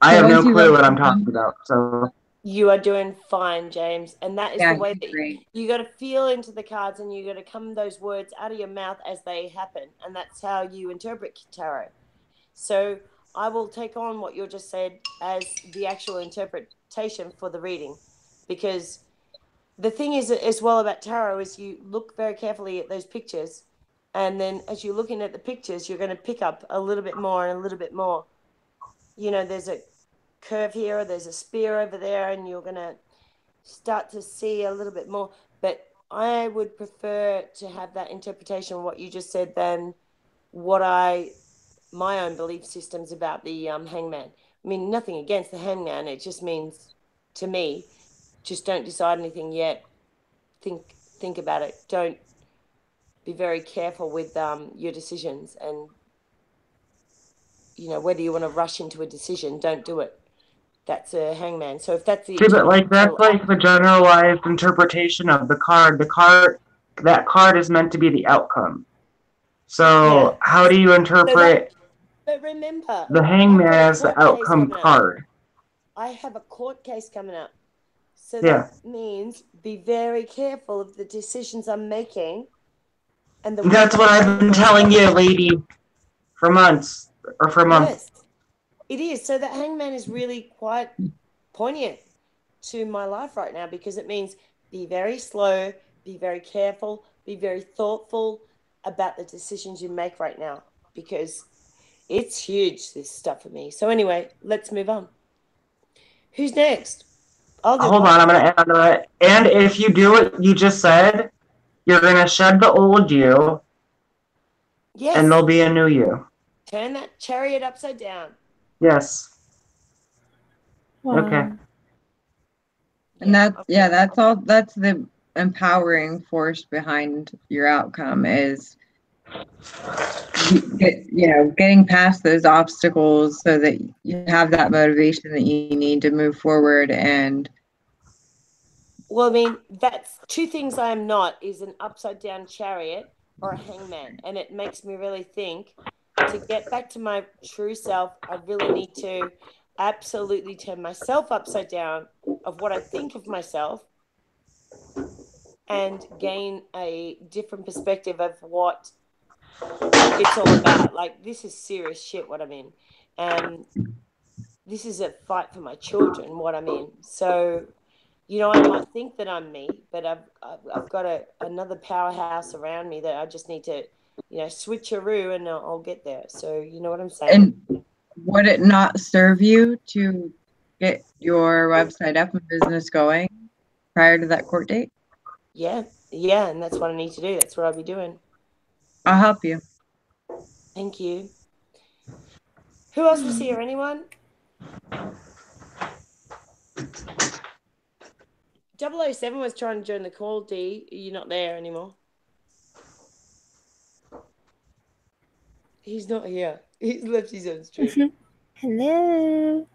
I have no clue what I'm talking about, so you are doing fine, James. And that is the way that you got to feel into the cards and you got to come those words out of your mouth as they happen. And that's how you interpret tarot. So I will take on what you just said as the actual interpretation for the reading. Because the thing is as well about tarot is you look very carefully at those pictures. And then as you're looking at the pictures, you're going to pick up a little bit more and a little bit more. You know, there's a curve here, or there's a spear over there, and you're going to start to see a little bit more. But I would prefer to have that interpretation of what you just said than what my own belief systems about the Hangman. I mean, nothing against the Hangman. It just means, to me, just don't decide anything yet. Think about it. Don't be very careful with your decisions, and you know, whether you want to rush into a decision, don't do it. that's a hangman. So if that's the See, but like that's eternal like the generalized interpretation of the card. That card is meant to be the outcome. So how do you interpret but remember, the I've hangman got a as the court case outcome coming up. card? I have a court case coming up. So Yeah. that means be very careful of the decisions I'm making. And That's what I've been telling you, lady, for months. Or for months. Yes, it is. So that hangman is really quite poignant to my life right now, because it means be very slow, be very careful, be very thoughtful about the decisions you make right now, because it's huge, this stuff for me. So anyway, let's move on. Who's next? Hold on, I'm going to add on to it. And if you do what you just said, you're going to shed the old you. Yes. And there'll be a new you. Turn that chariot upside down. Yes. Wow. Okay. And that's the empowering force behind your outcome is getting past those obstacles so that you have that motivation that you need to move forward. And well, I mean, that's two things I am not, is an upside down chariot or a hangman. And it makes me really think, to get back to my true self, I really need to absolutely turn myself upside down of what I think of myself and gain a different perspective of what it's all about. Like, this is serious shit, what I'm in. And this is a fight for my children, what I'm in. So, you know, I might think that I'm me, but I've got another powerhouse around me that I just need to, switcheroo, and I'll get there. So, you know what I'm saying? And would it not serve you to get your website up and business going prior to that court date? Yeah, and that's what I need to do. That's what I'll be doing. I'll help you. Thank you. Who else was here? Anyone? 007 was trying to join the call, D. You're not there anymore. He's not here. He's left his own stream. Hello.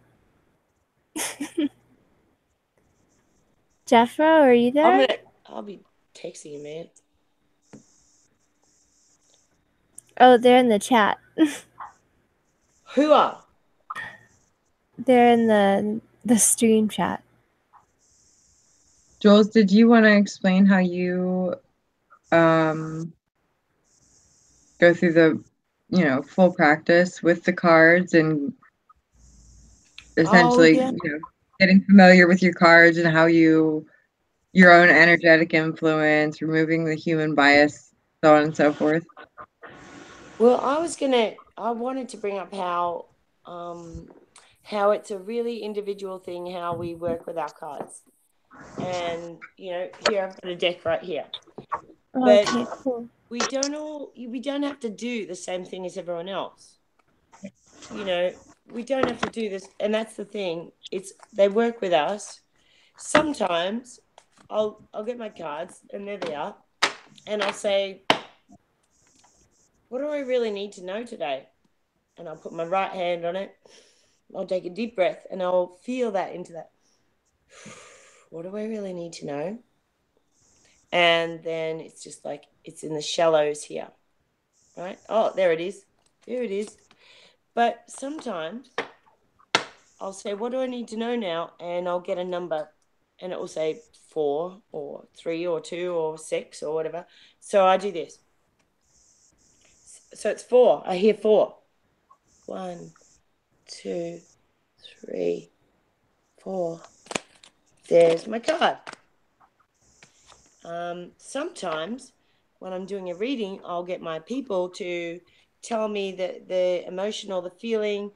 Jeffro, are you there? I'll be texting you, man. Oh, they're in the chat. Who are? They're in the stream chat. Jules, did you want to explain how you go through the full practice with the cards and essentially getting familiar with your cards and how your own energetic influence, removing the human bias, so on and so forth? Well, I wanted to bring up how it's a really individual thing, how we work with our cards. And, here I've got a deck right here. But okay, cool. we don't have to do the same thing as everyone else. We don't have to do this. And that's the thing. They work with us. Sometimes I'll get my cards, and there they are. And I'll say, what do I really need to know today? And I'll put my right hand on it. I'll take a deep breath, and I'll feel that into that. What do I really need to know? And then it's just like, it's in the shallows here, right? Oh, there it is. There it is. But sometimes I'll say, what do I need to know now? And I'll get a number, and it will say 4 or 3 or 2 or 6 or whatever. So I do this. So it's 4. I hear 4. 1, 2, 3, 4. There's my card. Sometimes when I'm doing a reading, I'll get my people to tell me the emotion or the feeling.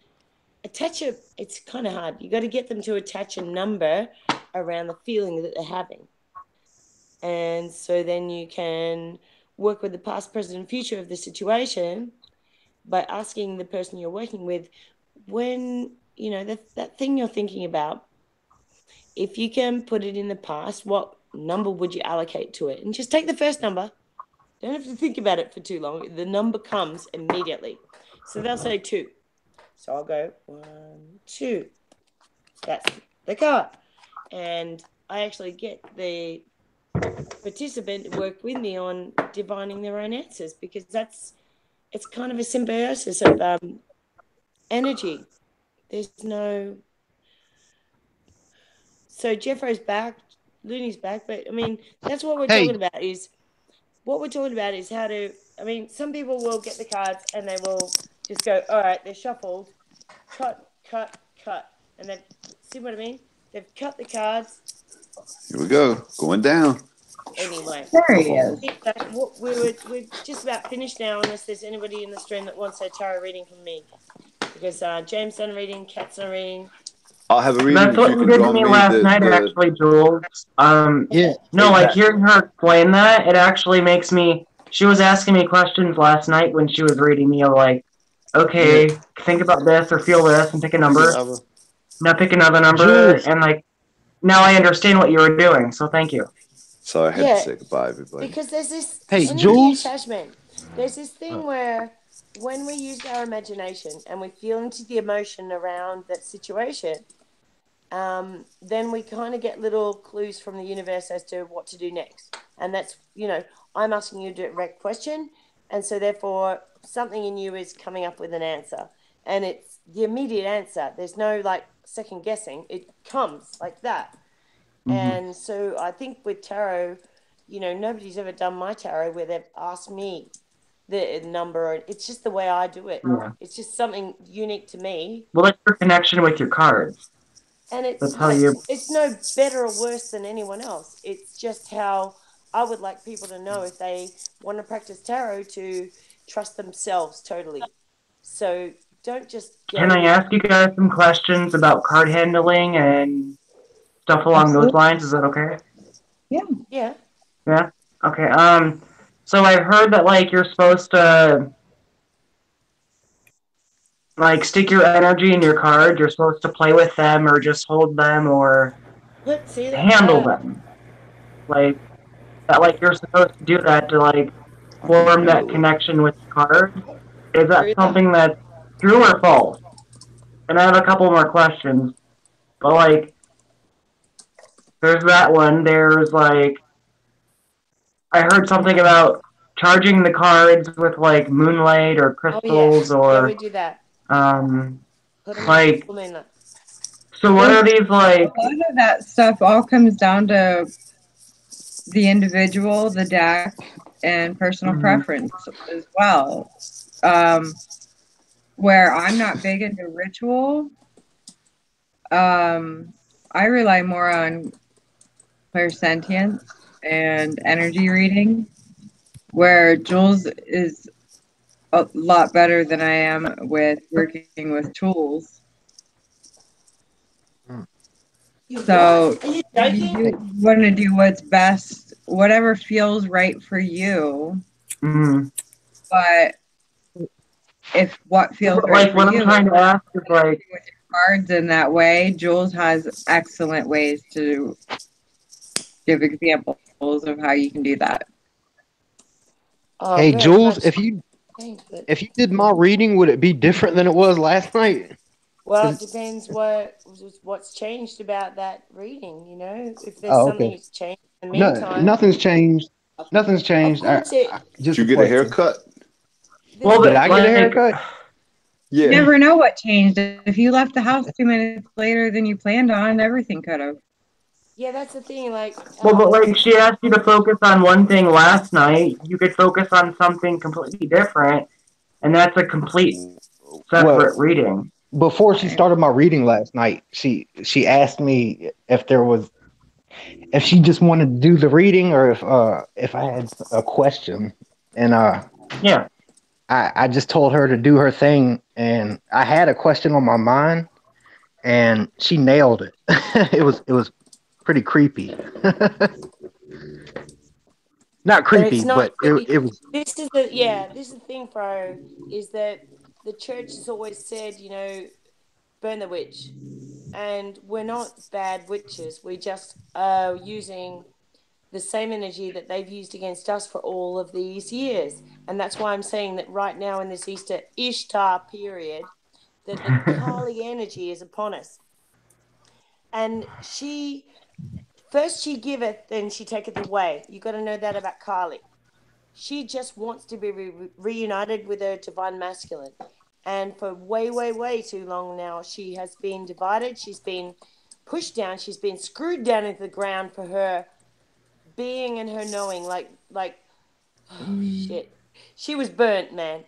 It's kind of hard. You got to get them to attach a number around the feeling that they're having. And so then you can work with the past, present, and future of the situation by asking the person you're working with, when, that thing you're thinking about, if you can put it in the past, what number would you allocate to it? And just take the first number. Don't have to think about it for too long. The number comes immediately. So they'll say 2. So I'll go 1, 2. That's the card. And I actually get the participant to work with me on divining their own answers, because it's kind of a symbiosis of energy. There's no... So Jeffro's back, Looney's back, but I mean, that's what we're talking about is how to... I mean, some people will get the cards and they will just go, all right, they're shuffled, cut, and then, see what I mean? They've cut the cards. Here we go, going down. Anyway, There he is. We're just about finished now, unless there's anybody in the stream that wants a tarot reading from me. Because James done a reading, Kat's done a reading. I'll have a reading. That's what you did to me last night, actually, Jules. No, like hearing her explain that, it actually makes me... She was asking me questions last night when she was reading me, like, okay, think about this or feel this and pick a number. Now pick another number, and like, now I understand what you were doing, so thank you. So I had to say goodbye, everybody. Because there's this Jules? attachment. There's this thing where when we use our imagination and we feel into the emotion around that situation, then we kind of get little clues from the universe as to what to do next. And that's, I'm asking you a direct question, and so therefore something in you is coming up with an answer. And it's the immediate answer. There's no, like, second guessing. It comes like that. Mm-hmm. And so I think with tarot, nobody's ever done my tarot where they've asked me the number. It's just the way I do it. Yeah. It's just something unique to me. Well, it's your connection with your cards. And it's no better or worse than anyone else. It's just how I would like people to know, if they want to practice tarot, to trust themselves totally. So don't just go... Can I ask you guys some questions about card handling and stuff along those lines? Is that okay? Yeah. Yeah. Yeah? Okay. So I heard that, like, you're supposed to, like, stick your energy in your cards. You're supposed to play with them or just hold them or handle them. Like, that, like, you're supposed to do that to, like, form that connection with the card. Is that something that's true or false? And I have a couple more questions. But, like, there's that one. There's, like, I heard something about charging the cards with, like, moonlight or crystals or... Yeah, we do that. Like, so what are these, like... A lot of that stuff all comes down to the individual, the deck, and personal preference as well. Where I'm not big into ritual, I rely more on clairsentience and energy reading, where Jules is a lot better than I am with working with tools. So you want to do what's best, whatever feels right for you. Mm-hmm. But if what feels right for what you, I'm trying to ask is, like, with your cards in that way, Jules has excellent ways to give examples of how you can do that. Hey, Jules, if you did my reading, would it be different than it was last night? Well, it depends what's changed about that reading, if there's something that's changed in the meantime. Nothing's changed. Nothing's changed. Did you get a haircut? Well, did I get a haircut? Yeah. You never know what changed. If you left the house 2 minutes later than you planned on, everything could have. Yeah, that's the thing. Like, well, but like, she asked you to focus on one thing last night. You could focus on something completely different, and that's a complete separate reading. Before she started my reading last night, she asked me if she just wanted to do the reading or if I had a question, and yeah, I just told her to do her thing, and I had a question on my mind, and she nailed it. It was pretty creepy. Not creepy, but it was. This is the thing, bro, is that the church has always said, burn the witch. And we're not bad witches. We just are using the same energy that they've used against us for all of these years. And that's why I'm saying that right now in this Ishtar period, that the Kali energy is upon us. And first she giveth, then she taketh away. You got to know that about Kali. She just wants to be reunited with her divine masculine. And for way, way, way too long now, she has been divided. She's been pushed down. She's been screwed down into the ground for her being and her knowing. Like, oh, shit. She was burnt, man.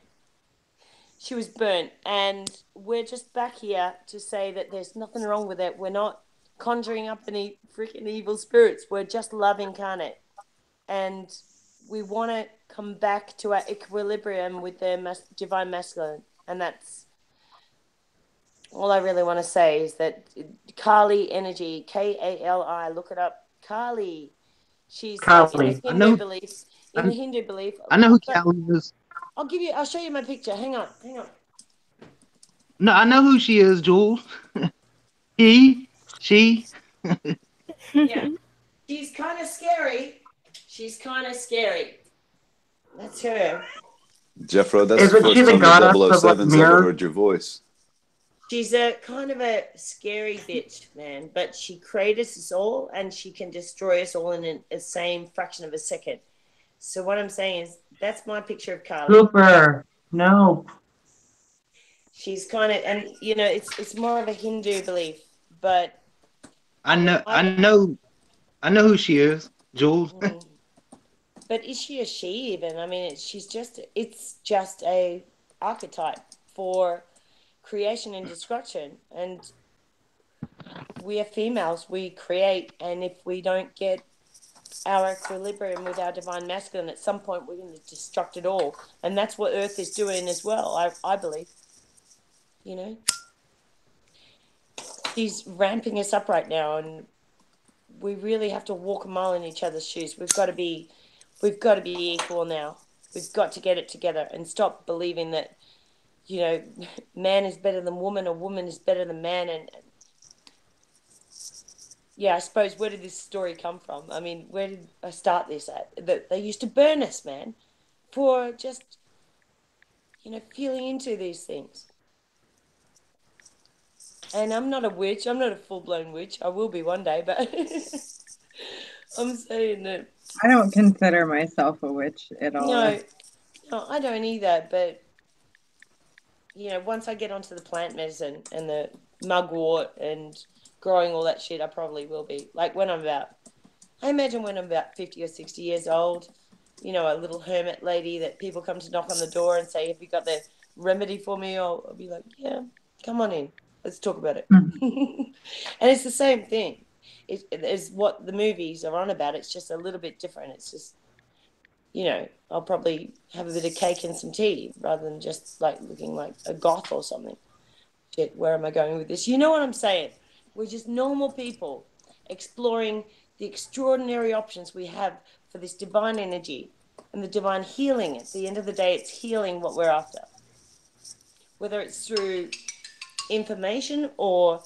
She was burnt. And we're just back here to say that there's nothing wrong with it. We're not conjuring up any freaking evil spirits. We're just love incarnate. And we want to come back to our equilibrium with the divine masculine. And that's all I really want to say, is that Kali energy, Kali, look it up. Kali. She's Kali. Like in the Hindu belief. In the Hindu belief. I know who Kali is. I'll show you my picture. Hang on. No, I know who she is, Jules. She. Yeah. She's kind of scary. That's her. Jeffro, that's the Isn't she first the time the goddess of, like, 007's ever mirror? heard your voice. She's a kind of a scary bitch, man. But she created us all, and she can destroy us all in the same fraction of a second. So what I'm saying is, that's my picture of Kali. Super. No. She's kind of, and it's more of a Hindu belief, but I know who she is, Jules. But is she a she even? I mean, it's just a archetype for creation and destruction. And we are females. We create, and if we don't get our equilibrium with our divine masculine, at some point we're going to destruct it all. And that's what Earth is doing as well, I believe. She's ramping us up right now, and we really have to walk a mile in each other's shoes. We've got to be equal now. We've got to get it together and stop believing that, man is better than woman or woman is better than man. And yeah, I suppose, where did this story come from? I mean, where did I start this at? That they used to burn us, man, for just, feeling into these things. And I'm not a witch. I'm not a full-blown witch. I will be one day, but I'm saying that. I don't consider myself a witch at all. No, I don't either. But, once I get onto the plant medicine and the mugwort and growing all that shit, I probably will be. Like I imagine when I'm about 50 or 60 years old, a little hermit lady that people come to knock on the door and say, have you got the remedy for me? I'll be like, yeah, come on in. Let's talk about it. And it's the same thing. It is what the movies are on about. It's just a little bit different. It's just, I'll probably have a bit of cake and some tea rather than just like looking like a goth or something. Shit, where am I going with this? You know what I'm saying? We're just normal people exploring the extraordinary options we have for this divine energy and the divine healing. At the end of the day, it's healing what we're after. Whether it's through information or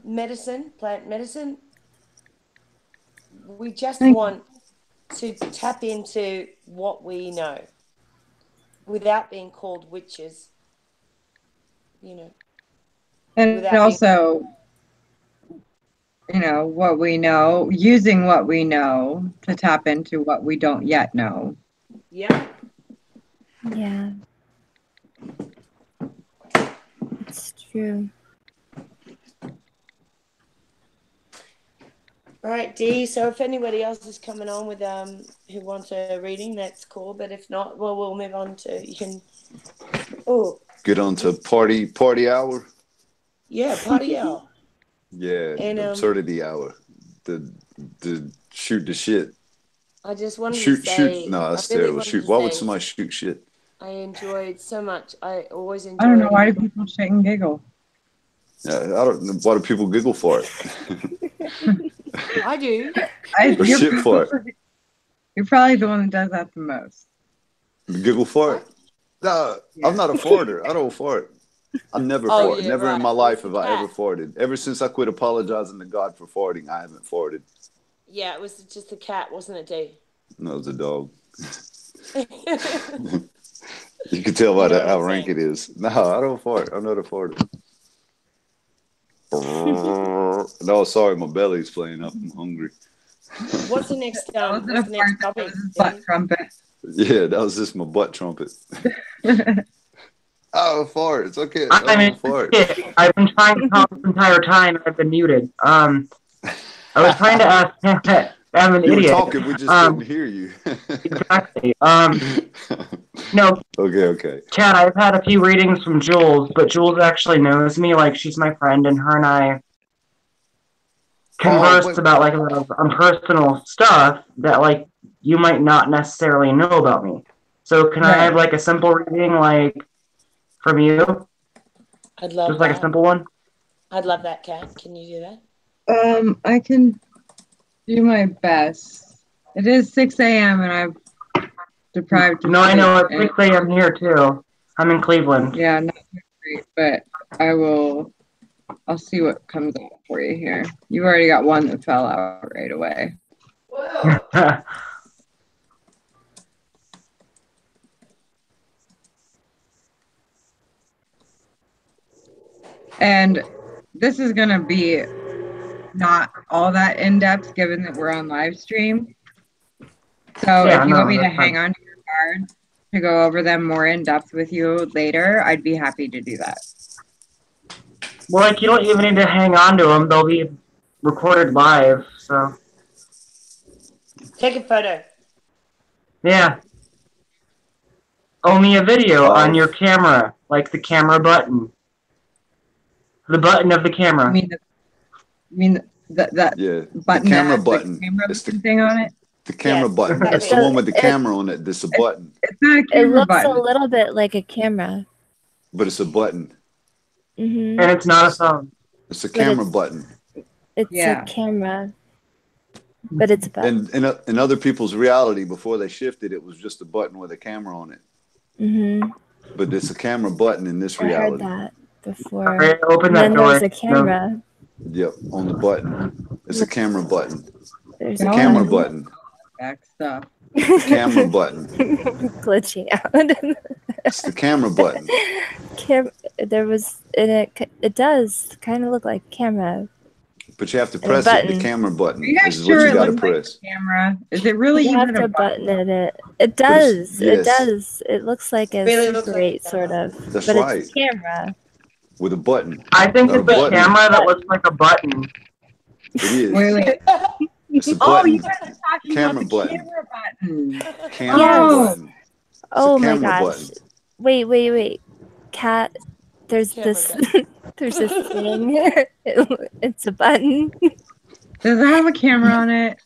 medicine, plant medicine, we just want to tap into what we know without being called witches, And also, what we know, using what we know to tap into what we don't yet know. Yeah. Yeah. It's true. All right, Dee. So if anybody else is coming on with who wants a reading, that's cool. But if not, well, we'll move on to you can. Oh. Get on to party hour. Yeah, party hour. Yeah, And, absurdity hour. The shoot the shit. I just wanted shoot, to say. Shoot. No, that's I really terrible. wanted Shoot. to Why say would somebody shoot shit? I enjoyed so much. I always enjoy. I don't know, why do people shake and giggle? I don't know. Why do people giggle for it? I do. Or shit for it. You're probably the one that does that the most. Giggle for it? No, yeah. I'm not a farter. I don't fart. I never fart. Yeah, never right. in my life have I ever farted. Ever since I quit apologizing to God for farting, I haven't farted. Yeah, it was just a cat, wasn't it, Dee? No, it was a dog. You can tell by how rank it is. No, I don't fart. I'm not a farter. No, sorry, my belly's playing up. I'm hungry. What's the next That was what's the next topic? his butt trumpet. Yeah, that was just my butt trumpet. Oh, fart. It's okay. I mean, Fart. I've been trying to talk the entire time. I've been muted. I was trying to ask. I'm an You were idiot. talking, we just couldn't hear you. Exactly. No, Okay. Chad, I've had a few readings from Jules, but Jules actually knows me. Like, she's my friend, and her and I conversed about, like, a lot of personal stuff that, like, you might not necessarily know about me. So can I have, like, a simple reading, like, from you? I'd love Just, like, a simple one? I'd love that, Kat. Can you do that? I can do my best. It is 6 a.m. and I've deprived. No, I know. It's 6 a.m. here, too. I'm in Cleveland. Yeah, not great, but I'll see what comes out for you here. You've already got one that fell out right away. And this is going to be not all that in-depth given that we're on live stream. So if you want me to hang on to your cards to go over them more in-depth with you later, I'd be happy to do that. Well, like, you don't even need to hang on to them. They'll be recorded live, so. Take a photo. Yeah. Only a video on your camera, like the camera button. The button of the camera. You mean that yeah, button? The camera button. The camera it's the thing on it? The camera button. It's the one with the camera on it. It's a button. It's not a camera It looks button. a little bit like a camera. But it's a button. Mm-hmm. And it's not a phone. It's a camera button. It's a camera. But it's a button. And in other people's reality, before they shifted, it was just a button with a camera on it. Mm-hmm. But it's a camera button in this reality. I heard that before. Okay, open that and then door. there's a camera. Yep, on the button. It's a camera button. There's a camera button. Back stuff. Camera button. Glitching out. It's the camera button. There was it does kind of look like camera. But you have to press it. The camera button. Are you guys is sure what you it got to looks press. like a camera? Is it really You have even to a button it. It does. Yes. It does. It looks like a Really Super looks like 8 sort of. That's but right. It's a camera. With a button. I think Not it's a camera that looks like a button. It is. Wait. It's a Oh, button. you guys are talking Camera about the button. camera button. Camera Yes. button. It's Oh a my camera gosh. button. Wait. Cat, there's Camera this there's this thing. It's a button. Does it have a camera on it?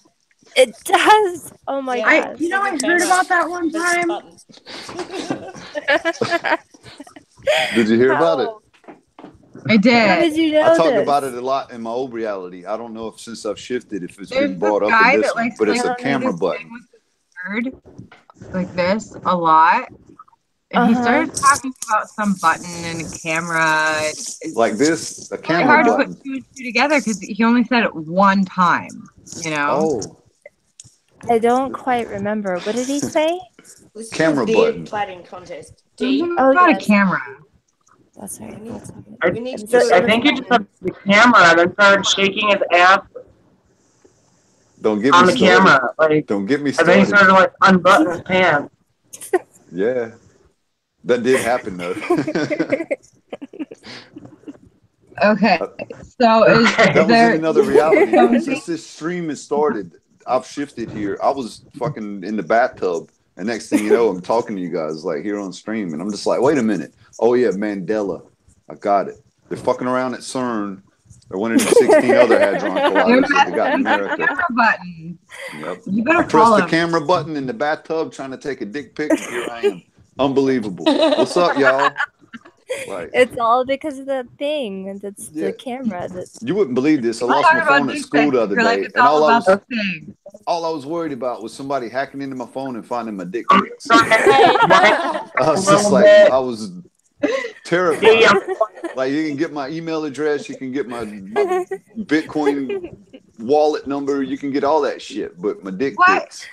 It does. Oh my Yeah. gosh. I heard about that one This time. button. Did you hear about it? I How did. did you know I talked this? about it a lot in my old reality. I don't know if since I've shifted, if it's There's been brought this up guy in this that one, likes but it's to a camera button. Bird like this a lot. And he started talking about some button and a camera. It's Like this, a really camera hard to button. put two and two together because he only said it one time. You know. Oh, I don't quite remember. What did he say? This is Camera a beard button. plaiting contest. It's Oh, not yes. a camera. That's right. We need to I think he just had the camera and then started shaking his ass don't get on me the started. camera. Like, Don't get me and then he started. started like unbuttoning his pants. Yeah, that did happen though. Okay. So is That was there in another reality. something- Since this stream has started, I've shifted here. I was fucking in the bathtub, and next thing you know, I'm talking to you guys like here on stream, and I'm just like, wait a minute. Oh yeah, Mandela. I got it. They're fucking around at CERN. They're one of the 16 other hadron You're colliders that they got in messing with the America. camera button. Yep. You I better pressed follow the him. camera button in the bathtub trying to take a dick pic, and here I am. Unbelievable. What's up, y'all? Like, It's all because of the thing. That's Yeah. the camera. That's you wouldn't believe this. I We're lost talking my about phone at dick school pics. the other You're like, day, it's and all about the all thing. I was worried about was somebody hacking into my phone and finding my dick pics. Right? I was just like, I was terrified. Yeah. Like, you can get my email address, you can get my Bitcoin wallet number, you can get all that shit, but my dick What? pics.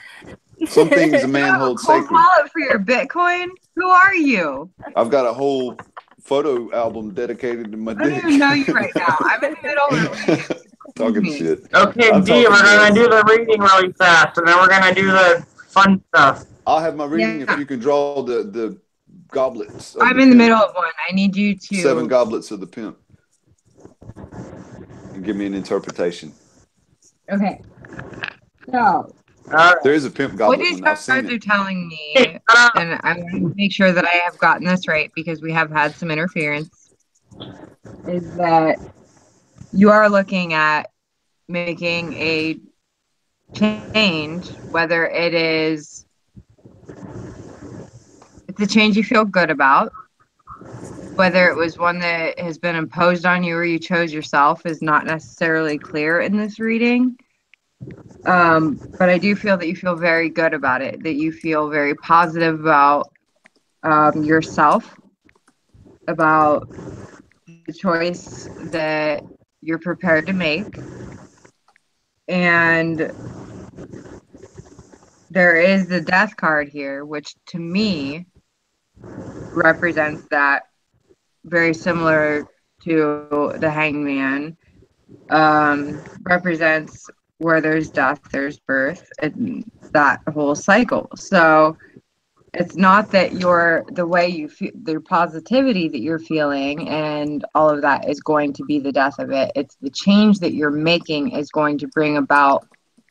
Some things a man You have a holds cold sacred. wallet for your Bitcoin? Who are you? I've got a whole photo album dedicated to my I don't dick. even know you right now. I'm in the middle of reading Talking shit. Okay, I'm D, talking we're gonna this. do the reading really fast, and then we're gonna do the fun stuff. I'll have my reading Yeah. if you can draw the goblets. Of I'm the in the pimp. middle of one. I need you to 7 goblets of the pimp. And give me an interpretation. Okay. So Alright. There is a pimp what goblet these one. I've seen cards are it. telling me, Hey, and I want to make sure that I have gotten this right because we have had some interference, is that you are looking at making a change, whether it's a change you feel good about, whether it was one that has been imposed on you or you chose yourself is not necessarily clear in this reading. But I do feel that you feel very good about it, that you feel very positive about yourself, about the choice that you're prepared to make. And there is the death card here, which to me represents that, very similar to the hangman. Represents where there's death, there's birth, and that whole cycle. So it's not that the way you feel, the positivity that you're feeling and all of that is going to be the death of it. It's the change that you're making is going to bring about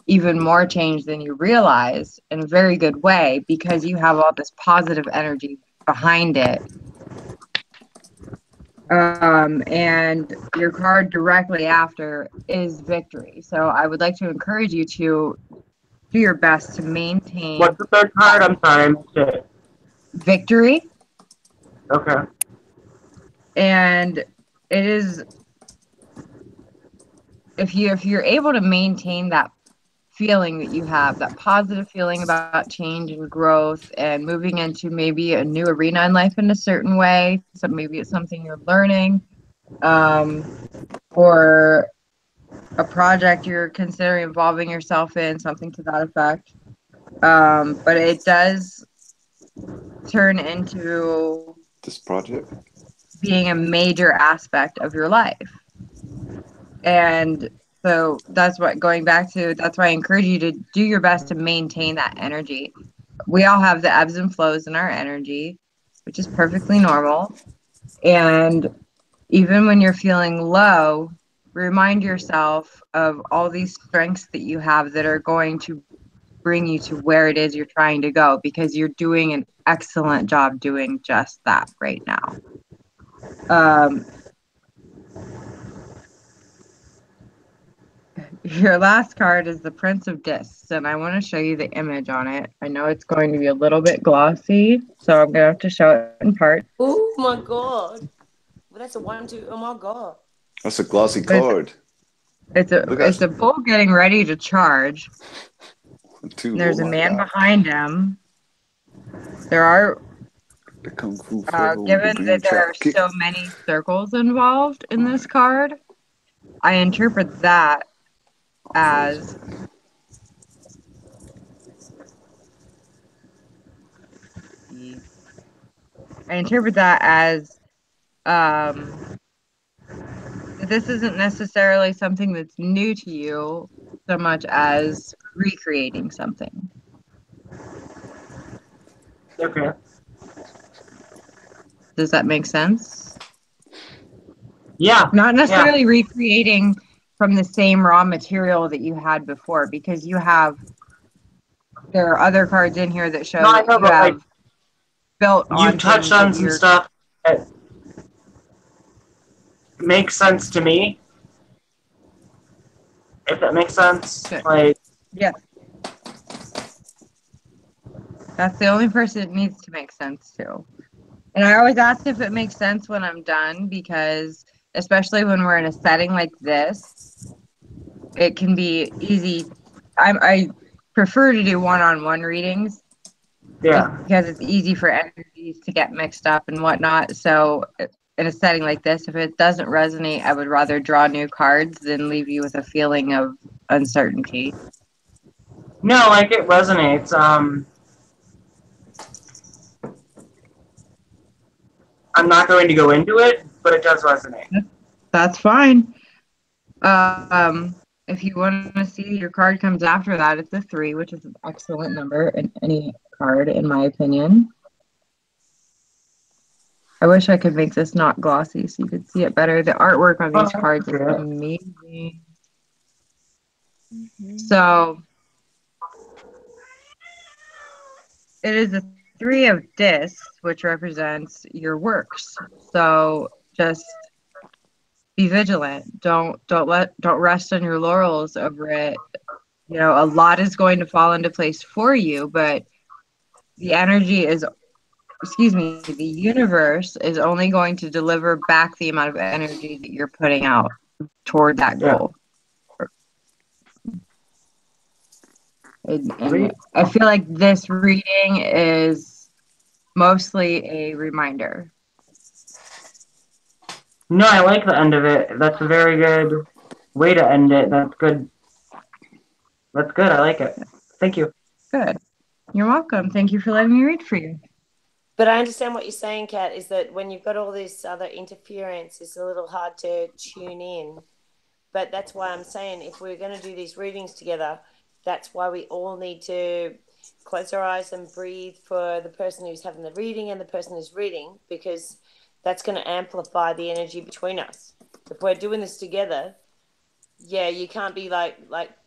even more change than you realize in a very good way, because you have all this positive energy behind it. And your card directly after is victory. So I would like to encourage you to do your best to maintain what's the third card? I'm sorry, I missed it. victory. Okay. And it is, if you're able to maintain that feeling that you have, that positive feeling about change and growth and moving into maybe a new arena in life in a certain way, so maybe it's something you're learning, or a project you're considering involving yourself in, something to that effect. But it does turn into This project? being a major aspect of your life. And so that's why I encourage you to do your best to maintain that energy. We all have the ebbs and flows in our energy, which is perfectly normal. And even when you're feeling low, remind yourself of all these strengths that you have that are going to bring you to where it is you're trying to go, because you're doing an excellent job doing just that right now. Your last card is the Prince of Discs, and I want to show you the image on it. I know it's going to be a little bit glossy, so I'm going to have to show it in part. Oh my god. Well, that's a 1-2. Oh my god. That's a glossy card. It's a bull getting ready to charge. Two, There's oh a my man God. behind him. There are, The Kung Fu Fellow, given the that there are trap kick. so many circles involved in this card, I interpret that as this isn't necessarily something that's new to you so much as recreating something. Okay. Does that make sense? Yeah. Not necessarily recreating from the same raw material that you had before, because there are other cards in here that show that you have built on. You've touched on some stuff that makes sense to me, if that makes sense. Like, yeah, that's the only person it needs to make sense to. And I always ask if it makes sense when I'm done, because especially when we're in a setting like this, it can be easy. I prefer to do one-on-one readings. Yeah. Because it's easy for energies to get mixed up and whatnot. So in a setting like this, if it doesn't resonate, I would rather draw new cards than leave you with a feeling of uncertainty. No, like, it resonates. I'm not going to go into it, but it does resonate. That's fine. If you want to see your card comes after that, it's a 3, which is an excellent number in any card, in my opinion. I wish I could make this not glossy so you could see it better. The artwork on these cards is amazing. So it is a 3 of discs, which represents your works. So just be vigilant. Don't rest on your laurels over it. You know, a lot is going to fall into place for you, but the energy is, the universe is only going to deliver back the amount of energy that you're putting out toward that goal. And I feel like this reading is mostly a reminder. No, I like the end of it. That's a very good way to end it. That's good. That's good. I like it. Thank you. Good. You're welcome. Thank you for letting me read for you. But I understand what you're saying, Kat, is that when you've got all this other interference, it's a little hard to tune in. But that's why I'm saying if we're going to do these readings together, that's why we all need to close our eyes and breathe for the person who's having the reading and the person who's reading, because that's going to amplify the energy between us. If we're doing this together, yeah, you can't be like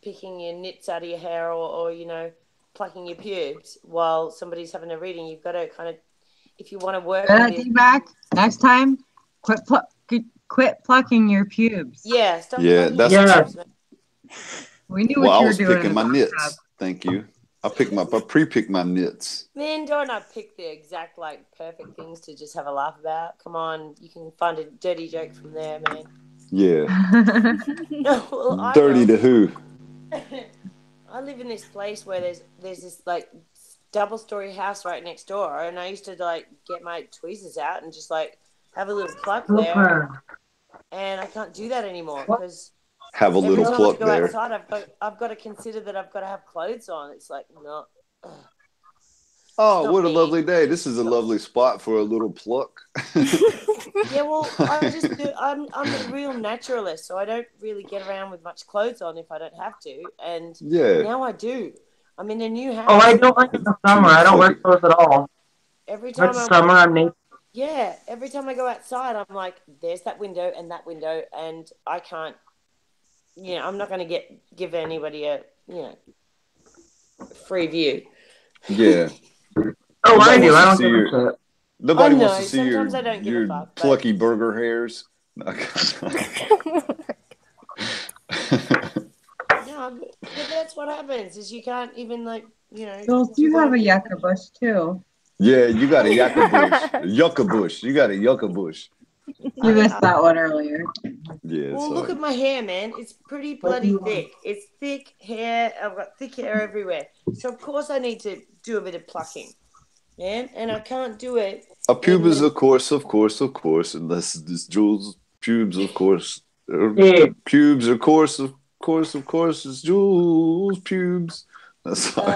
picking your nits out of your hair or you know, plucking your pubes while somebody's having a reading. You've got to kind of, if you want to work with it. Back next time, quit plucking your pubes. Yeah, stop. Yeah, that's. We knew what you were doing. I was picking my nits. Thank you. I pre-picked my nits. Man, don't I pick the exact like perfect things to just have a laugh about? Come on, you can find a dirty joke from there, man. Yeah. No, well, dirty to who? I live in this place where there's this like double-story house right next door, and I used to like get my tweezers out and just like have a little pluck there, and I can't do that anymore because have a little pluck there. Every time I go outside, I've got to consider that I've got to have clothes on. It's like no. Oh, what a lovely day! This is a lovely spot for a little pluck. Yeah, well, I'm a real naturalist, so I don't really get around with much clothes on if I don't have to, and now I do. I'm in a new house. Oh, I don't like it in the summer. I don't wear clothes at all. Every time I'm naked. Yeah, every time I go outside, I'm like, there's that window, and I can't. You know, I'm not going to give anybody a free view. Yeah. Oh, I do. I don't give a shit. Nobody wants to see your plucky burger hairs. No, but that's what happens. Is you can't even Well, you have a yucca bush too. Yeah, you got a yucca bush. Yucca bush. You got a yucca bush. You missed that one earlier. Yeah. Well, look at my hair, man. It's pretty bloody thick. It's thick hair. I've got thick hair everywhere. So of course I need to do a bit of plucking, man. And I can't do it. A pube is of course, unless it's Jules' pubes, of course. Pubes, of course, it's Jules' pubes. That's All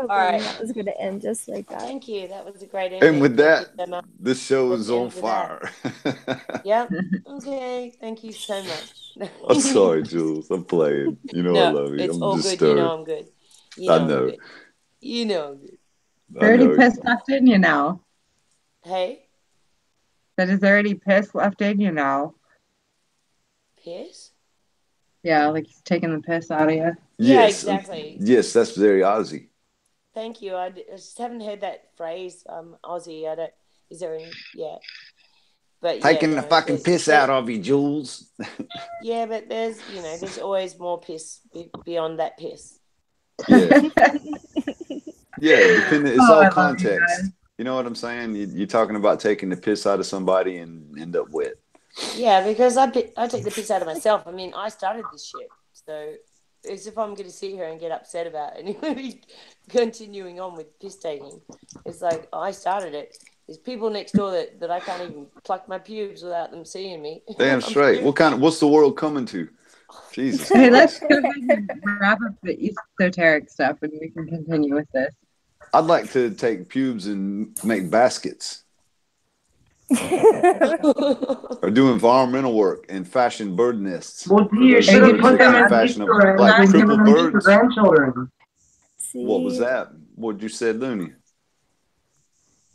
right. That was going to end just like that. Thank you. That was a great ending. And with that, this show is on fire. Yep. Okay. Thank you so much. I'm sorry, Jules. I'm playing. You know I love you. It's I'm all disturbed. good. You know I'm good. I know. You know I'm good. Is there any piss left in you now? Hey? But is there any piss left in you now? Piss? Yeah, like he's taking the piss out of you. Yes, yeah, exactly. Yes, that's very Aussie. Thank you. I just haven't heard that phrase, Aussie. I don't. Is there any? Yeah. But taking the fucking piss out of you, Jules. Yeah, but there's always more piss beyond that piss. Yeah. Yeah, depending. It's all context. You know what I'm saying? You're talking about taking the piss out of somebody and end up wet. Yeah, because I take the piss out of myself. I mean, I started this shit, so as if I'm going to sit here and get upset about anybody continuing on with piss taking. It's like I started it. There's people next door that I can't even pluck my pubes without them seeing me. Damn straight. What's the world coming to? Jesus. Hey, let's go ahead and wrap up the esoteric stuff, and we can continue with this. I'd like to take pubes and make baskets. Or do environmental work and fashion bird nests. Well, you should have put them in fashion of Easter eggs like and given triple them to your birds. grandchildren. See, What was that? What you said, Looney?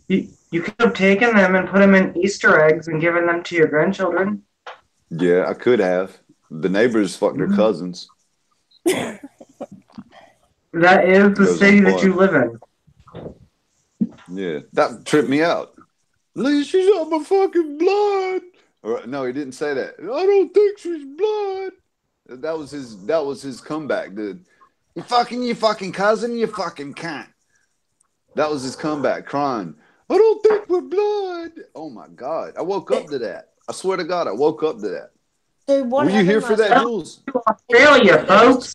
You could have taken them and put them in Easter eggs and given them to your grandchildren. Yeah, I could have. The neighbors fucked their cousins. That is the Goes city on that par. you live in. Yeah, that tripped me out. Lee, she's on my fucking blood. Or, no, he didn't say that. I don't think she's blood. That was his comeback, dude. You fucking cousin, you fucking cunt. That was his comeback, crying. I don't think we're blood. Oh my God. I woke up to that. I swear to God, I woke up to that. So what Were you here for that, night? Jules? Australia, folks.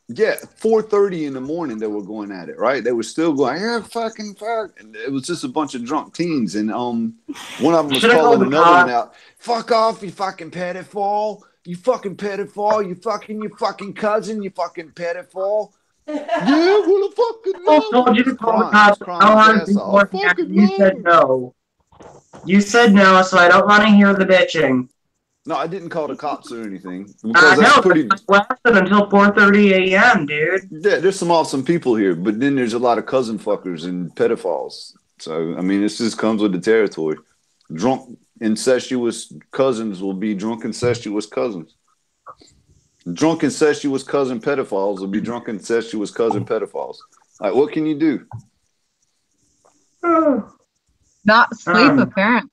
Yeah, 4:30 in the morning they were going at it, right? They were still going, yeah, fucking fuck. And it was just a bunch of drunk teens. And one of them was calling another one out. Fuck off, you fucking pedophile. You fucking pedophile. You fucking cousin, you fucking pedophile. Yeah, well, I fucking I love told you to call the cops hours beforehand. You said no. You said no, so I don't want to hear the bitching. No, I didn't call the cops or anything. I Because know, that's pretty. it lasted until 4:30 a.m., dude. Yeah, there's some awesome people here, but then there's a lot of cousin fuckers and pedophiles. So, I mean, this just comes with the territory. Drunk, incestuous cousins will be drunk, incestuous cousins. Drunk, incestuous cousin pedophiles will be drunk, incestuous cousin pedophiles. Like, what can you do? Not sleep, apparently.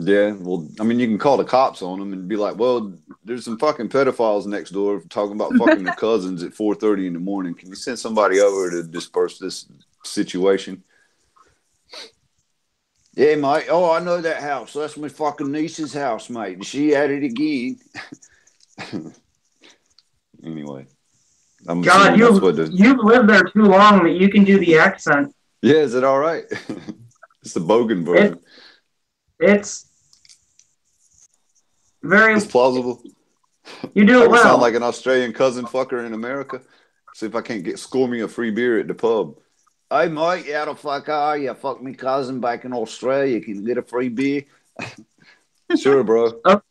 Yeah, well, I mean, you can call the cops on them and be like, well, there's some fucking pedophiles next door talking about fucking their cousins at 4:30 in the morning. Can you send somebody over to disperse this situation? Yeah, mate. Oh, I know that house. That's my fucking niece's house, mate. She at it again. Anyway. God, you've lived there too long that you can do the accent. Yeah, is it all right? It's the Bogan version. It's very... It's plausible. You do it well. Sound like an Australian cousin fucker in America. See if I can't score me a free beer at the pub. Hey, mate, how the fuck are you? Fuck me cousin back in Australia. Can you get a free beer? Sure, bro. Oh,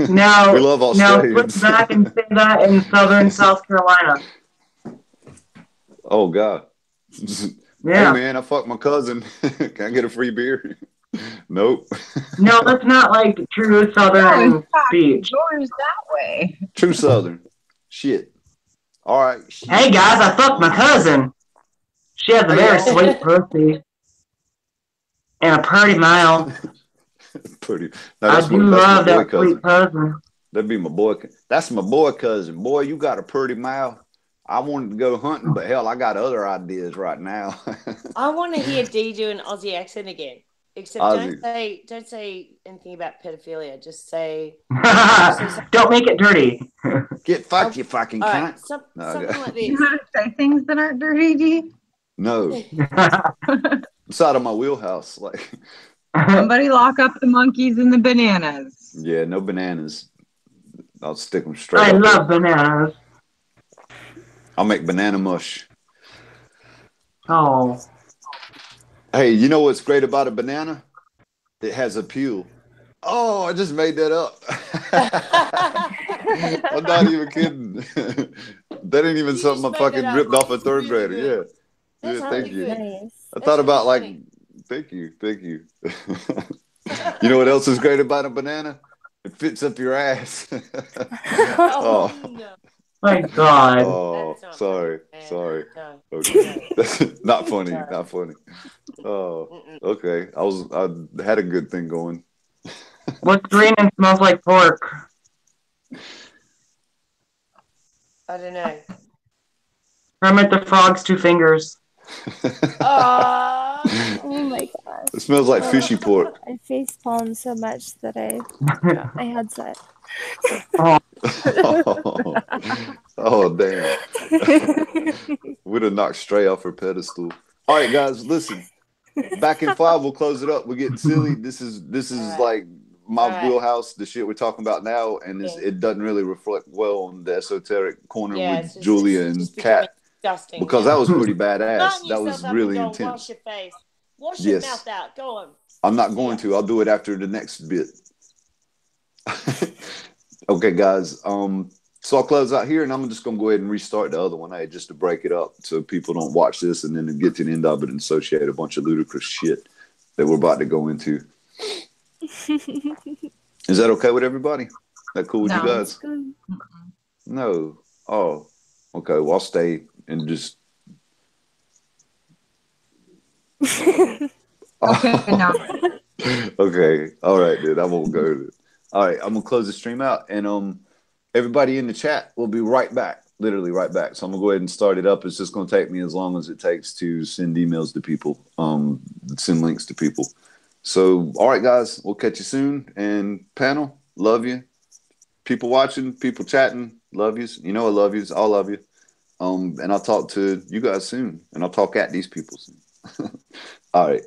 now, we love Australians. Now flip back and say that in southern South Carolina. Oh, God. Yeah. Hey, man, I fucked my cousin. Can I get a free beer? Nope. No, that's not like true southern speech. Yours that way. True southern. Shit. All right. Shit. Hey, guys, I fucked my cousin. She has a very sweet pussy. And a pretty mouth. Pretty. I do love that sweet cousin. That'd be my boy. That's my boy cousin. Boy, you got a pretty mouth. I wanted to go hunting, but hell, I got other ideas right now. I want to hear Dee do an Aussie accent again. Except don't say anything about pedophilia. Just say don't make it dirty. Get fucked, you fucking cunt. Right, something like this. You want to say things that aren't dirty, Dee? No. It's out of my wheelhouse. Like somebody lock up the monkeys and the bananas. Yeah, no bananas. I'll stick them straight. I love bananas. I'll make banana mush. Oh. Hey, you know what's great about a banana? It has a peel. Oh, I just made that up. I'm not even kidding. That ain't even something I fucking ripped off a third grader. Yeah. Yeah, thank you. Nice. I thought about like, thank you. You know what else is great about a banana? It fits up your ass. Oh, no. My God. Oh, sorry. No. Okay. Not funny. Not funny. Oh, okay. I had a good thing going. What's green and smells like pork? I don't know. Kermit the Frog's two fingers. Oh my God. It smells like fishy pork. I face palmed so much that my headset. Oh, damn. We'd have knocked Stray off her pedestal. All right, guys, listen. Back in 5, we'll close it up. We're getting silly. This is like my wheelhouse, the shit we're talking about now, and it doesn't really reflect well on the Esoteric Corner with Julia and Kat. Because that was pretty badass. That was really intense. Wash your face. Wash your mouth out. Go on. I'm not going to. I'll do it after the next bit. Okay, guys. So I'll close out here, and I'm just gonna go ahead and restart the other one, just to break it up, so people don't watch this and then get to the end of it and associate a bunch of ludicrous shit that we're about to go into. Is that okay with everybody? That cool with you guys? No. Oh, okay. Well, I'll stay and just. Okay, no. Okay. All right, dude. I won't go. All right. I'm gonna close the stream out, and everybody in the chat will be right back. Literally right back. So I'm gonna go ahead and start it up. It's just gonna take me as long as it takes to send emails to people, send links to people. So, all right, guys. We'll catch you soon. And panel, love you. People watching, people chatting, love yous. You know I love yous. All love you. And I'll talk to you guys soon. And I'll talk at these people soon. All right.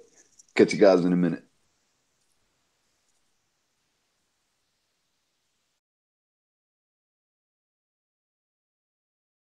Catch you guys in a minute.